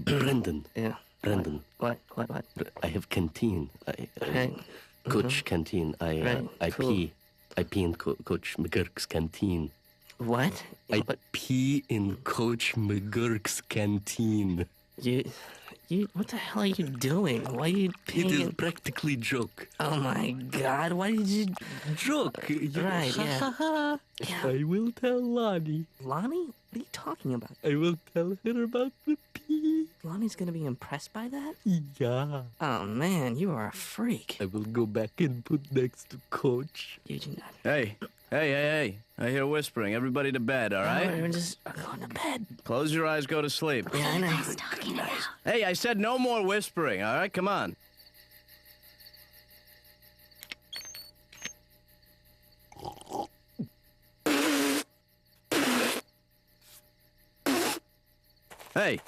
Brendon. Yeah. Brendon. What? I have canteen. Right. Coach canteen. Right. Cool. I pee in Coach McGurk's canteen. What? I pee in Coach McGurk's canteen. What the hell are you doing? Why are you peeing? It is practically joke. Oh my God! Why did you joke? Right? Yeah. I will tell Lonnie. Lonnie? What are you talking about? I will tell her about the pee. Lonnie's gonna be impressed by that? Yeah. Oh man, you are a freak. I will go back and put next to Coach. Eugene. Hey. I hear whispering. Everybody to bed, all right? We're just going to bed. Close your eyes, go to sleep. Yeah, I know. Nice talking it out. Hey, I said no more whispering, all right? Come on. Hey.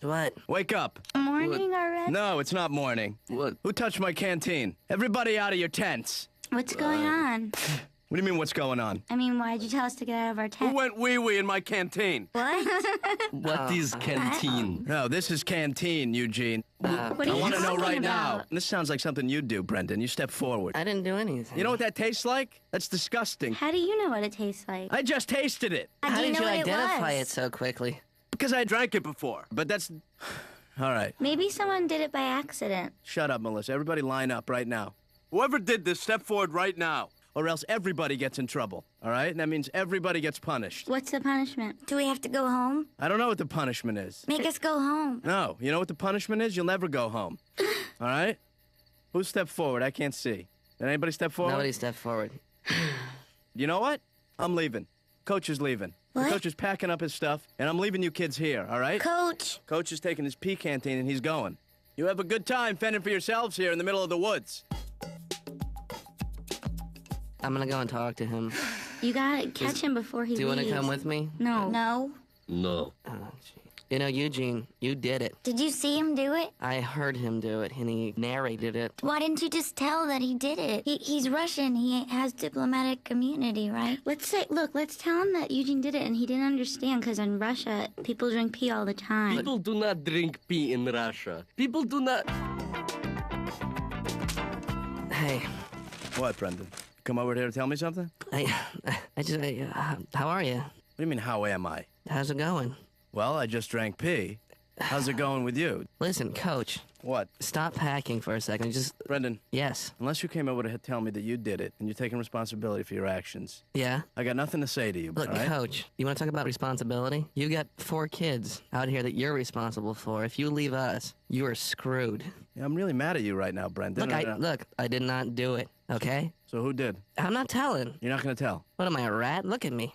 What? Wake up. Morning already? No, it's not morning. What? Who touched my canteen? Everybody out of your tents. What's going on? What do you mean, what's going on? I mean, why'd you tell us to get out of our tent? Who went wee-wee in my canteen? What? What is canteen? No, this is canteen, Eugene. What are I you want to know talking right now. about? This sounds like something you'd do, Brendon. You step forward. I didn't do anything. You know what that tastes like? That's disgusting. How do you know what it tastes like? I just tasted it. How do you did know you what identify it it was? so quickly? Because I drank it before. But that's... All right. Maybe someone did it by accident. Shut up, Melissa. Everybody line up right now. Whoever did this, step forward right now. Or else everybody gets in trouble, all right? And that means everybody gets punished. What's the punishment? Do we have to go home? I don't know what the punishment is. Make us go home. No, you know what the punishment is? You'll never go home. All right? Who stepped forward? I can't see. Did anybody step forward? Nobody stepped forward. You know what? I'm leaving. Coach is leaving. What? The coach is packing up his stuff, and I'm leaving you kids here, all right? Coach. Coach is taking his pea canteen, and he's going. You have a good time fending for yourselves here in the middle of the woods. I'm gonna go and talk to him. You gotta catch him before he Do you leaves. want to come with me? No. No. No. Oh, gee. You know, Eugene, you did it. Did you see him do it? I heard him do it, and he narrated it. Why didn't you just tell that he did it? He's Russian. He has diplomatic immunity, right? Let's tell him that Eugene did it and he didn't understand because in Russia, people drink pee all the time. People do not drink pee in Russia. People do not... Hey. What, Brendon? Come over here to tell me something? How are you? What do you mean, how am I? How's it going? Well, I just drank pee. How's it going with you? Listen, Coach. What? Stop packing for a second. Just... Brendon. Yes? Unless you came over to tell me that you did it and you're taking responsibility for your actions. Yeah? I got nothing to say to you, Look, all right? Coach, you want to talk about responsibility? You got 4 kids out here that you're responsible for. If you leave us, you are screwed. Yeah, I'm really mad at you right now, Brendon. Look, I did not do it, okay? So who did? I'm not telling. You're not going to tell? What am I, a rat? Look at me.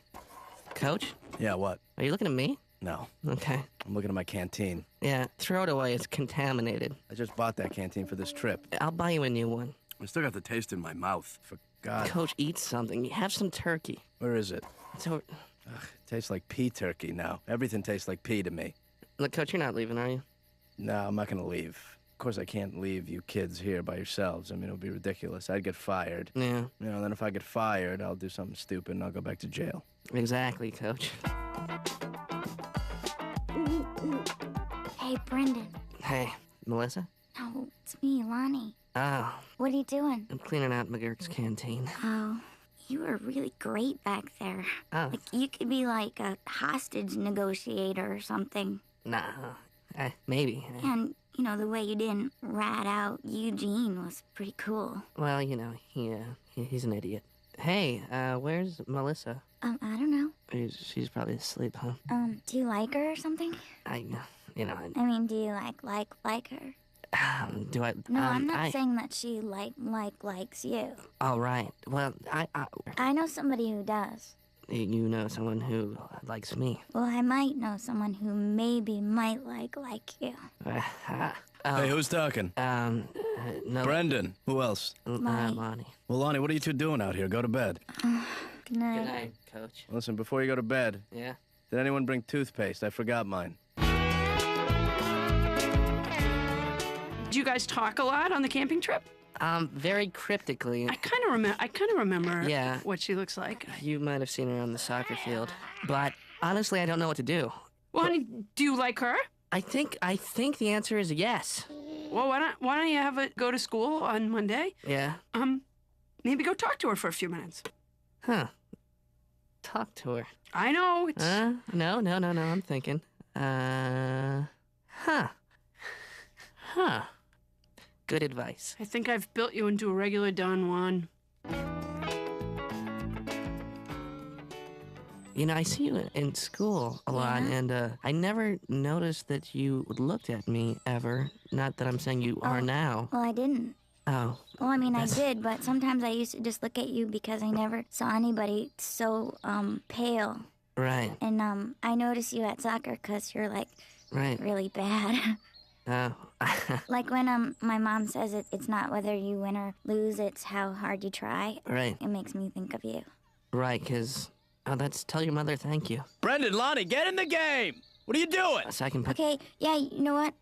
Coach? Yeah, what? Are you looking at me? No. Okay. I'm looking at my canteen. Yeah, throw it away. It's contaminated. I just bought that canteen for this trip. I'll buy you a new one. I still got the taste in my mouth. For God. Coach, eat something. Have some turkey. Where is it? It's over... Ugh, it tastes like pea turkey now. Everything tastes like pea to me. Look, Coach, you're not leaving, are you? No, I'm not going to leave. Of course, I can't leave you kids here by yourselves. I mean, it would be ridiculous. I'd get fired. Yeah. You know, then if I get fired, I'll do something stupid and I'll go back to jail. Exactly, Coach. Hey, Brendon. Hey, Melissa? No, it's me, Lonnie. Oh, What are you doing? I'm cleaning out McGurk's canteen. Oh, you were really great back there. Oh. Like, you could be like a hostage negotiator or something. Nah, maybe. And, you know, the way you didn't rat out Eugene was pretty cool. Well, you know, he's an idiot. Hey, where's Melissa? I don't know. She's probably asleep, huh? Do you like her or something? I Do you like her? do I? No, I'm not saying that she likes you. All right. Well, I know somebody who does. you know someone who likes me. Well, I might know someone who maybe might like you. Hey, who's talking? No. Brendon. Who else? Lonnie. Well, Lonnie, what are you two doing out here? Go to bed. Good night. Good night, Coach. Listen, before you go to bed, Yeah? did anyone bring toothpaste? I forgot mine. Did you guys talk a lot on the camping trip? Very cryptically. I kind of remember Yeah. what she looks like. You might have seen her on the soccer field. But honestly, I don't know what to do. Well, honey, do you like her? I think the answer is yes. Well, why don't you have it go to school on Monday? Yeah. Maybe go talk to her for a few minutes. Huh. Talk to her. I know. It's... No, I'm thinking. Huh. Good advice. I think I've built you into a regular Don Juan. You know, I see you in school a lot, and I never noticed that you looked at me ever. Not that I'm saying you are now. Well, I didn't. Oh. Well, I mean, I did, but sometimes I used to just look at you because I never saw anybody so pale. Right. And I noticed you at soccer because you're like really bad. Oh. Like when my mom says it's not whether you win or lose, it's how hard you try. Right. It makes me think of you. Right, because... Oh, tell your mother thank you. Brendon, Lonnie, get in the game! What are you doing? So I can put... Okay, yeah, you know what?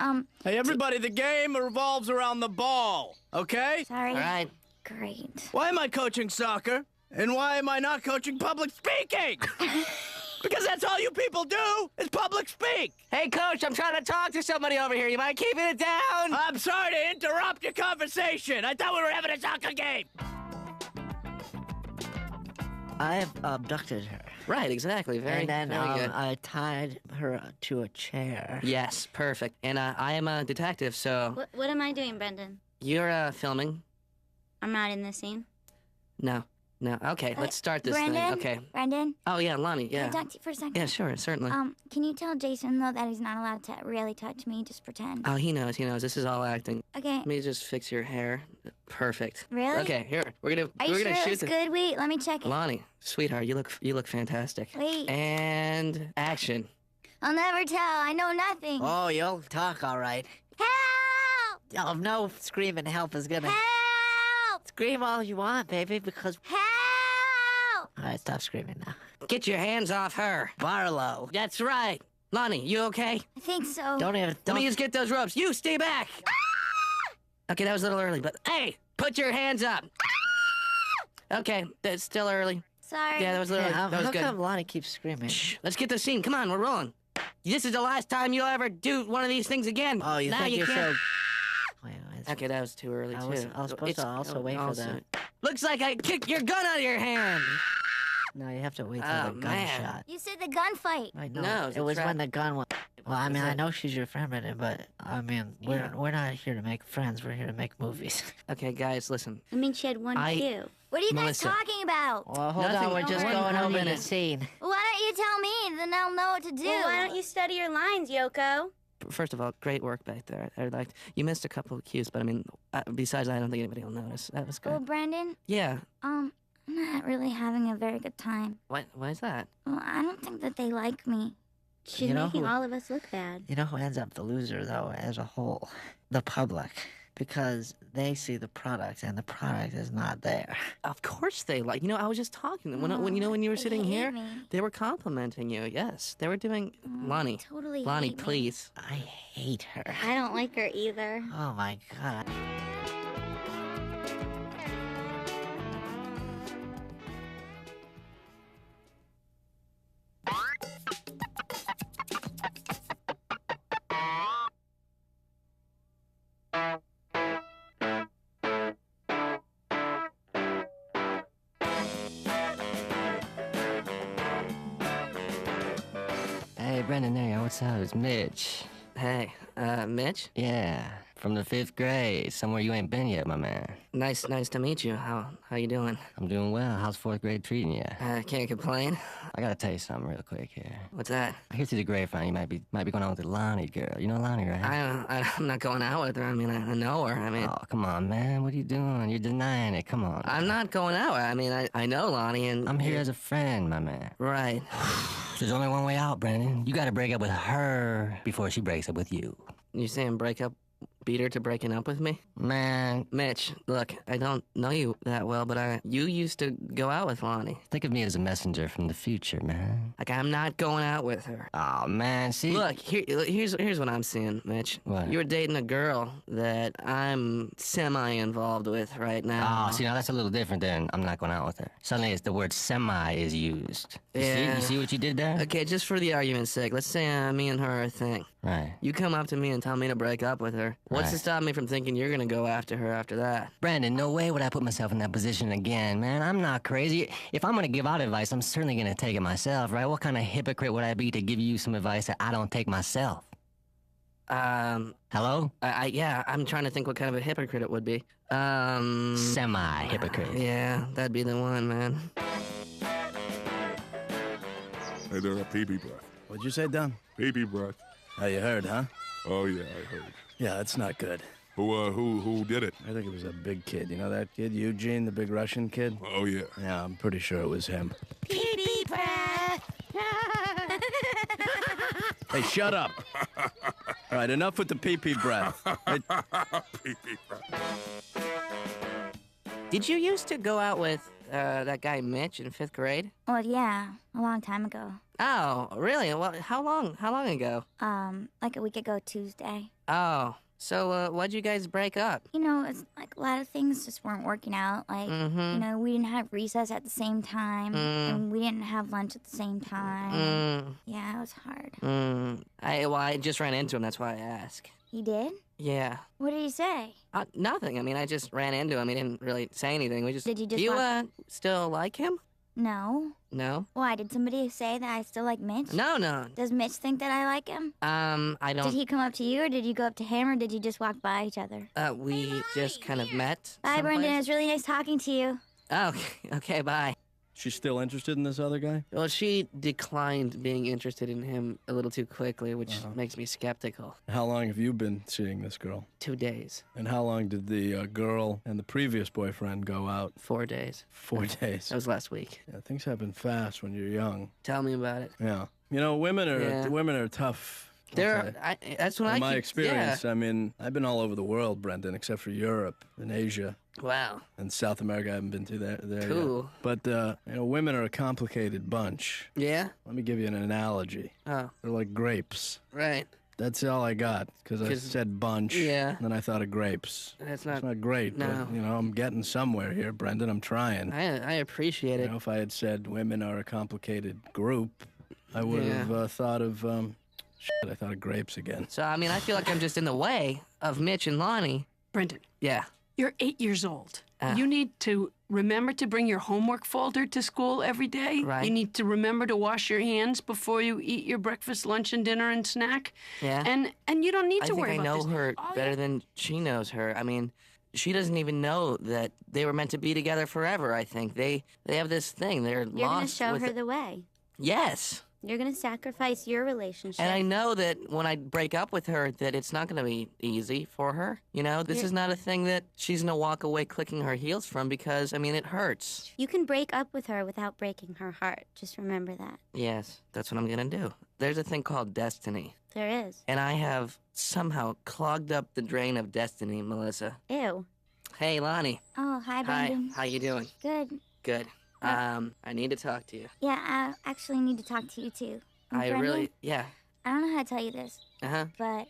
Hey, everybody, the game revolves around the ball, okay? Sorry. All right. Great. Why am I coaching soccer? And why am I not coaching public speaking? Because that's all you people do, is public speak. Hey, Coach, I'm trying to talk to somebody over here. You mind keeping it down? I'm sorry to interrupt your conversation. I thought we were having a soccer game. I have abducted her. Right, exactly. Very, and then very good. I tied her to a chair. Yes, perfect. And I am a detective, so... What am I doing, Brendon? You're filming? I'm not in this scene. No. Okay, let's start this Brendon? thing. Okay. Brendon? Oh, yeah, Lonnie, yeah. Can I talk to you for a second? Yeah, sure, certainly. Can you tell Jason, though, that he's not allowed to really touch me? Just pretend. Oh, he knows. This is all acting. Okay. Let me just fix your hair. Perfect. Really? Okay, here. We're gonna Are you sure shoot it's good? Wait, let me check it. Lonnie, sweetheart, you look fantastic. Wait. And action. I'll never tell. I know nothing. Oh, you'll talk all right. Help! Oh, no screaming help is gonna... Help! Scream all you want, baby, because... Help! All right, stop screaming now. Get your hands off her. Barlow. That's right. Lonnie, you okay? I think so. Don't Let me just get those ropes. You stay back. Okay, that was a little early, but hey, put your hands up. Okay, that's still early. Sorry. Yeah, that was a little early. That was How good. come Lonnie keeps screaming? Shh, let's get the scene. Come on, we're rolling. This is the last time you'll ever do one of these things again. Oh, you now think you you're can't. so... Wait, Okay, that was too early, I too. was supposed to also wait for that. Looks like I kicked your gun out of your hand. No, you have to wait for Oh, the man. gunshot. You said the gunfight. I know. No, it was trap. when the gun went... Well, I mean, I know she's your friend, but I mean, we're not here to make friends. We're here to make movies. Okay, guys, listen. I mean, she had one cue. What are you Melissa. guys talking about? Well, hold on. We're just going over the scene. Well, why don't you tell me? Then I'll know what to do. Well, why don't you study your lines, Yoko? First of all, great work back there. I liked you missed a couple of cues, but I mean, besides that, I don't think anybody will notice. That was good. Well, Brendon, Yeah. I'm not really having a very good time. Why is that? Well, I don't think that they like me. She's You know making who- all of us look bad. You know who ends up the loser, though, as a whole? The public. Because they see the product and the product is not there. Of course they like. You know, I was just talking. When you were sitting here, they were complimenting you. Yes, they were doing. Lonnie. Totally Lonnie, hate me. please. I hate her. I don't like her either. Oh my God. Hey, Brendon, there, what's up? It's Mitch. Hey, Mitch? Yeah, from the 5th grade, somewhere you ain't been yet, my man. Nice to meet you. How you doing? I'm doing well. How's 4th grade treating you? Can't complain. I gotta tell you something real quick here. What's that? I hear through the grapevine you might be going on with the Lonnie girl. You know Lonnie, right? I'm not going out with her. I mean, I know her. I mean... Oh, come on, man. What are you doing? You're denying it. Come on. I'm not going out. I mean, I know Lonnie and... I'm here as a friend, my man. Right. There's only one way out, Brendon. You gotta break up with her before she breaks up with you. You saying break up? Beat her to breaking up with me? Man. Mitch, look, I don't know you that well, but you used to go out with Lonnie. Think of me as a messenger from the future, man. Like, I'm not going out with her. Oh, man, see? Look, here's what I'm seeing, Mitch. What? You were dating a girl that I'm semi-involved with right now. Oh, see, now that's a little different than I'm not going out with her. Suddenly it's the word semi is used. You see what you did there? Okay, just for the argument's sake, let's say me and her are a thing. Right. You come up to me and tell me to break up with her. What's to stop me from thinking you're gonna go after her after that? Brendon, no way would I put myself in that position again, man. I'm not crazy. If I'm gonna give out advice, I'm certainly gonna take it myself, right? What kind of hypocrite would I be to give you some advice that I don't take myself? Hello? Yeah, I'm trying to think what kind of a hypocrite it would be. Semi-hypocrite. Yeah, that'd be the one, man. Hey there, pee-pee breath. What'd you say, Don? Pee-pee breath. Oh, you heard, huh? Oh, yeah, I heard. Yeah, that's not good. Who did it? I think it was a big kid. You know that kid, Eugene, the big Russian kid? Oh, yeah. Yeah, I'm pretty sure it was him. Pee-pee breath. Hey, shut up. All right, enough with the pee-pee breath. Pee-pee breath. Did you used to go out with that guy Mitch in 5th grade? Well, yeah, a long time ago. Oh, really? Well, how long ago? Like a week ago Tuesday. Oh, so why'd you guys break up? You know, it's like a lot of things just weren't working out. Like, you know, we didn't have recess at the same time, and we didn't have lunch at the same time. Yeah, it was hard. I just ran into him. That's why I asked. You did? Yeah. What did he say? Nothing. I mean, I just ran into him. He didn't really say anything. Did you just Do you still like him? No. No? Why? Did somebody say that I still like Mitch? No. Does Mitch think that I like him? I don't... Did he come up to you, or did you go up to him, or did you just walk by each other? We just kind of met. Bye, Brendon. It was really nice talking to you. Oh, okay, bye. She's still interested in this other guy? Well, she declined being interested in him a little too quickly, which makes me skeptical. How long have you been seeing this girl? 2 days. And how long did the girl and the previous boyfriend go out? 4 days. 4 days. That was last week. Yeah, things happen fast when you're young. Tell me about it. Yeah. You know, women are tough. That's what In my experience, I mean, I've been all over the world, Brendon, except for Europe and Asia. Wow. And South America, I haven't been to there Cool. yet. But, you know, women are a complicated bunch. Yeah? Let me give you an analogy. Oh. They're like grapes. Right. That's all I got, because I said bunch. Yeah. And then I thought of grapes. It's not great, no. but, you know, I'm getting somewhere here, Brendon. I'm trying. I appreciate it. You know, if I had said women are a complicated group, I would have thought of, I thought of grapes again. So, I mean, I feel like I'm just in the way of Mitch and Lonnie. Brendon. Yeah. You're 8 years old. You need to remember to bring your homework folder to school every day. Right. You need to remember to wash your hands before you eat your breakfast, lunch, and dinner and snack. Yeah. And you don't need to worry about I this. think I know her better than she knows her. I mean, she doesn't even know that they were meant to be together forever, I think. They have this thing. They're lost. You're going to show her the way. Yes. You're going to sacrifice your relationship. And I know that when I break up with her, that it's not going to be easy for her. You know, this is not a thing that she's going to walk away clicking her heels from because, I mean, it hurts. You can break up with her without breaking her heart. Just remember that. Yes, that's what I'm going to do. There's a thing called destiny. There is. And I have somehow clogged up the drain of destiny, Melissa. Ew. Hey, Lonnie. Oh, hi, Brendon. Hi, how you doing? Good. Good. I need to talk to you. Yeah, I actually need to talk to you, too. And I Brendon, really, yeah. I don't know how to tell you this. Uh-huh. But,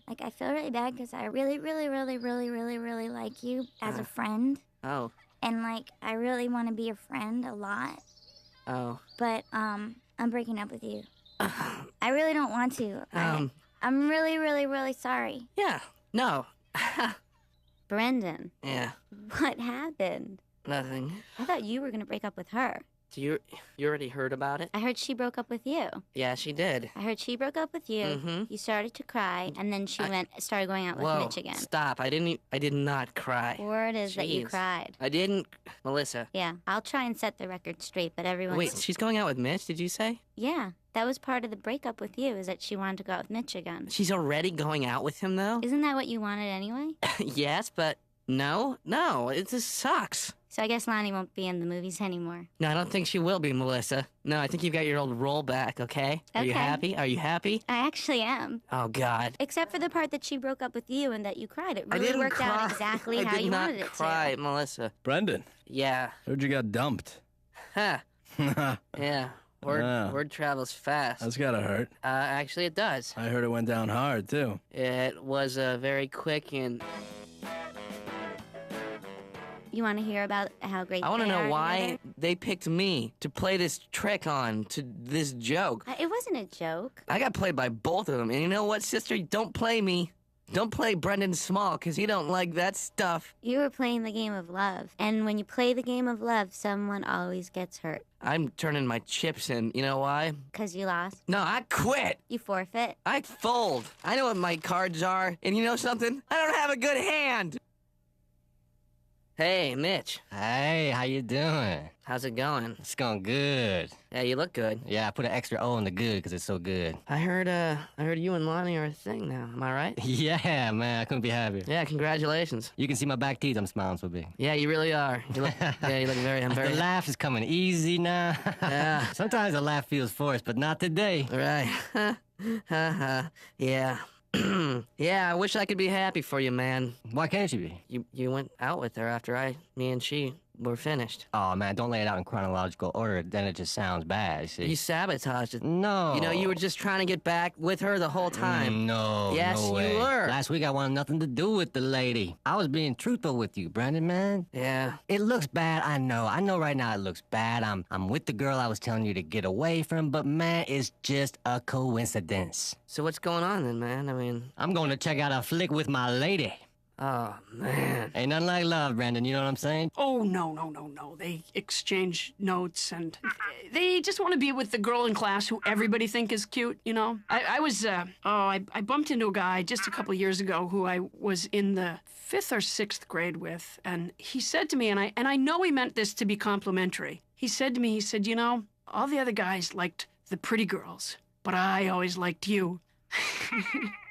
like, I feel really bad because I really, really, really, really, really, really like you as a friend. Oh. And, like, I really want to be your friend a lot. Oh. But, I'm breaking up with you. I really don't want to. I'm really, really, really sorry. Yeah. No. Brendon. Yeah. What happened? Nothing. I thought you were going to break up with her. You already heard about it? I heard she broke up with you. Yeah, she did. I heard she broke up with you. Mm-hmm. You started to cry, and then she started going out with Whoa, Mitch again. Stop. I did not cry. Word is that you Jeez. cried. I didn't. Melissa. Yeah, I'll try and set the record straight, but everyone's... Wait, she's going out with Mitch, did you say? Yeah, that was part of the breakup with you, is that she wanted to go out with Mitch again. She's already going out with him, though? Isn't that what you wanted anyway? Yes, but no, it just sucks. So I guess Lonnie won't be in the movies anymore. No, I don't think she will be, Melissa. No, I think you've got your old role back, okay? Are you Okay. happy? Are you happy? I actually am. Oh, God. Except for the part that she broke up with you and that you cried. It I really didn't worked cry. out exactly how you wanted I did it not cry, to. Melissa. Brendon. Yeah. Heard you got dumped. Huh. Yeah. Word travels fast. That's gotta hurt. Actually, it does. I heard it went down hard, too. It was very quick and... You want to hear about how great I want to they know are why together? they picked me to play this trick on, to this joke. It wasn't a joke. I got played by both of them. And you know what, sister? Don't play me. Don't play Brendon Small, because he don't like that stuff. You were playing the game of love. And when you play the game of love, someone always gets hurt. I'm turning my chips in. You know why? Because you lost. No, I quit. You forfeit. I fold. I know what my cards are. And you know something? I don't have a good hand. Hey, Mitch. Hey, how you doing? How's it going? It's going good. Yeah, you look good. Yeah, I put an extra O in the good because it's so good. I heard you and Lonnie are a thing now. Am I right? Yeah, man, I couldn't be happier. Yeah, congratulations. You can see my back teeth. I'm smiling so big. Yeah, you really are. You look, you look very. I'm very. The laugh is coming easy now. Yeah. Sometimes the laugh feels forced, but not today. Right. Yeah. Yeah, I wish I could be happy for you, man. Why can't you be? You went out with her after me and she were finished. Oh, man, don't lay it out in chronological order. Then it just sounds bad, see? You sabotaged it. No. You know, you were just trying to get back with her the whole time. No, Yes, no way. you were. Last week I wanted nothing to do with the lady. I was being truthful with you, Brendon, man. Yeah. It looks bad, I know. I know right now it looks bad. I'm with the girl I was telling you to get away from, but man, it's just a coincidence. So what's going on then, man? I mean... I'm going to check out a flick with my lady. Oh, man. Ain't nothing like love, Brendon, you know what I'm saying? Oh, no. They exchange notes and they just want to be with the girl in class who everybody think is cute, you know? I bumped into a guy just a couple years ago who I was in the 5th or 6th grade with, and he said to me, and I know he meant this to be complimentary. He said, you know, all the other guys liked the pretty girls, but I always liked you.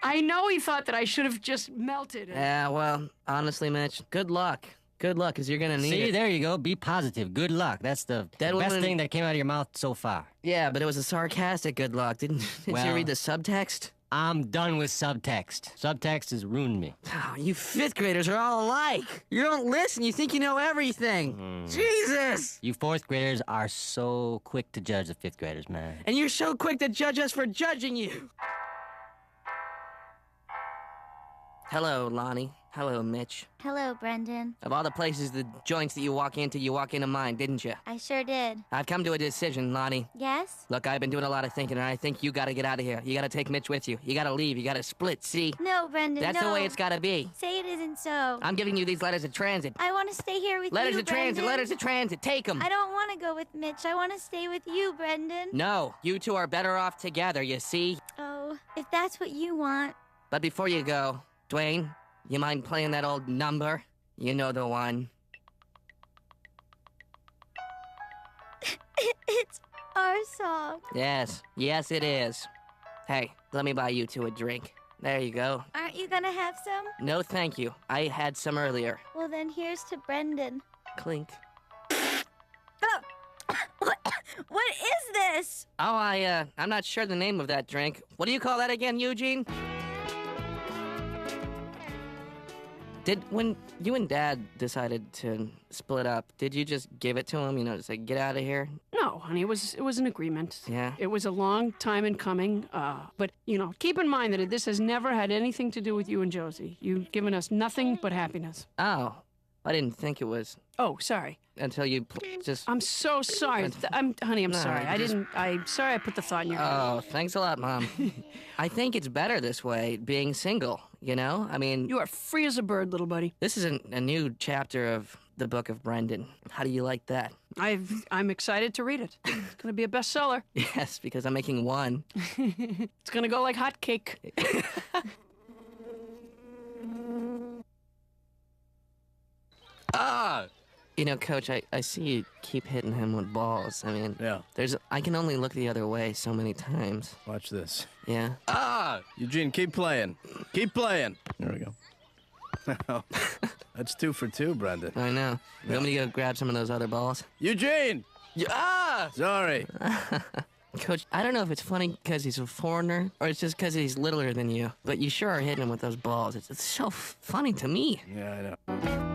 I know he thought that I should have just melted. Yeah, well, honestly, Mitch, good luck. Good luck, because you're going to need it. See, there you go. Be positive. Good luck. That's the best thing that came out of your mouth so far. Yeah, but it was a sarcastic good luck. Didn't you read the subtext? I'm done with subtext. Subtext has ruined me. Oh, you 5th graders are all alike. You don't listen. You think you know everything. Jesus! You 4th graders are so quick to judge the 5th graders, man. And you're so quick to judge us for judging you. Hello, Lonnie. Hello, Mitch. Hello, Brendon. Of all the places, the joints that you walk into mine, didn't you? I sure did. I've come to a decision, Lonnie. Yes? Look, I've been doing a lot of thinking, and I think you gotta get out of here. You gotta take Mitch with you. You gotta leave. You gotta split, see? No, Brendon, That's no. the way it's gotta be. Say it isn't so. I'm giving you these letters of transit. I want to stay here with Letters you, of transit, Brendon. letters of transit. Take them. I don't want to go with Mitch. I want to stay with you, Brendon. No, you two are better off together, you see? Oh, if that's what you want. But before you go, Dwayne, you mind playing that old number? You know the one. It's our song. Yes, it is. Hey, let me buy you two a drink. There you go. Aren't you gonna have some? No, thank you. I had some earlier. Well, then here's to Brendon. Clink. What is this? Oh, I'm not sure the name of that drink. What do you call that again, Eugene? When you and Dad decided to split up, did you just give it to him, you know, to say, get out of here? No, honey, it was an agreement. Yeah? It was a long time in coming, but, you know, keep in mind that this has never had anything to do with you and Josie. You've given us nothing but happiness. Oh, I didn't think it was. Oh, sorry. Until you just... I'm so sorry. Honey, I'm No, sorry. I'm sorry I put the thought in your head. Oh, thanks a lot, Mom. I think it's better this way, being single, you know? I mean... You are free as a bird, little buddy. This is a new chapter of the book of Brendon. How do you like that? I'm excited to read it. It's going to be a bestseller. Yes, because I'm making one. It's going to go like hot cake. Ah! You know, Coach, I see you keep hitting him with balls. I mean, Yeah. I can only look the other way so many times. Watch this. Yeah? Ah! Eugene, keep playing. Keep playing. There we go. That's 2 for 2, Brendon. I know. You want me to go grab some of those other balls? Eugene! Ah! Sorry. Coach, I don't know if it's funny because he's a foreigner or it's just because he's littler than you, but you sure are hitting him with those balls. It's so funny to me. Yeah, I know.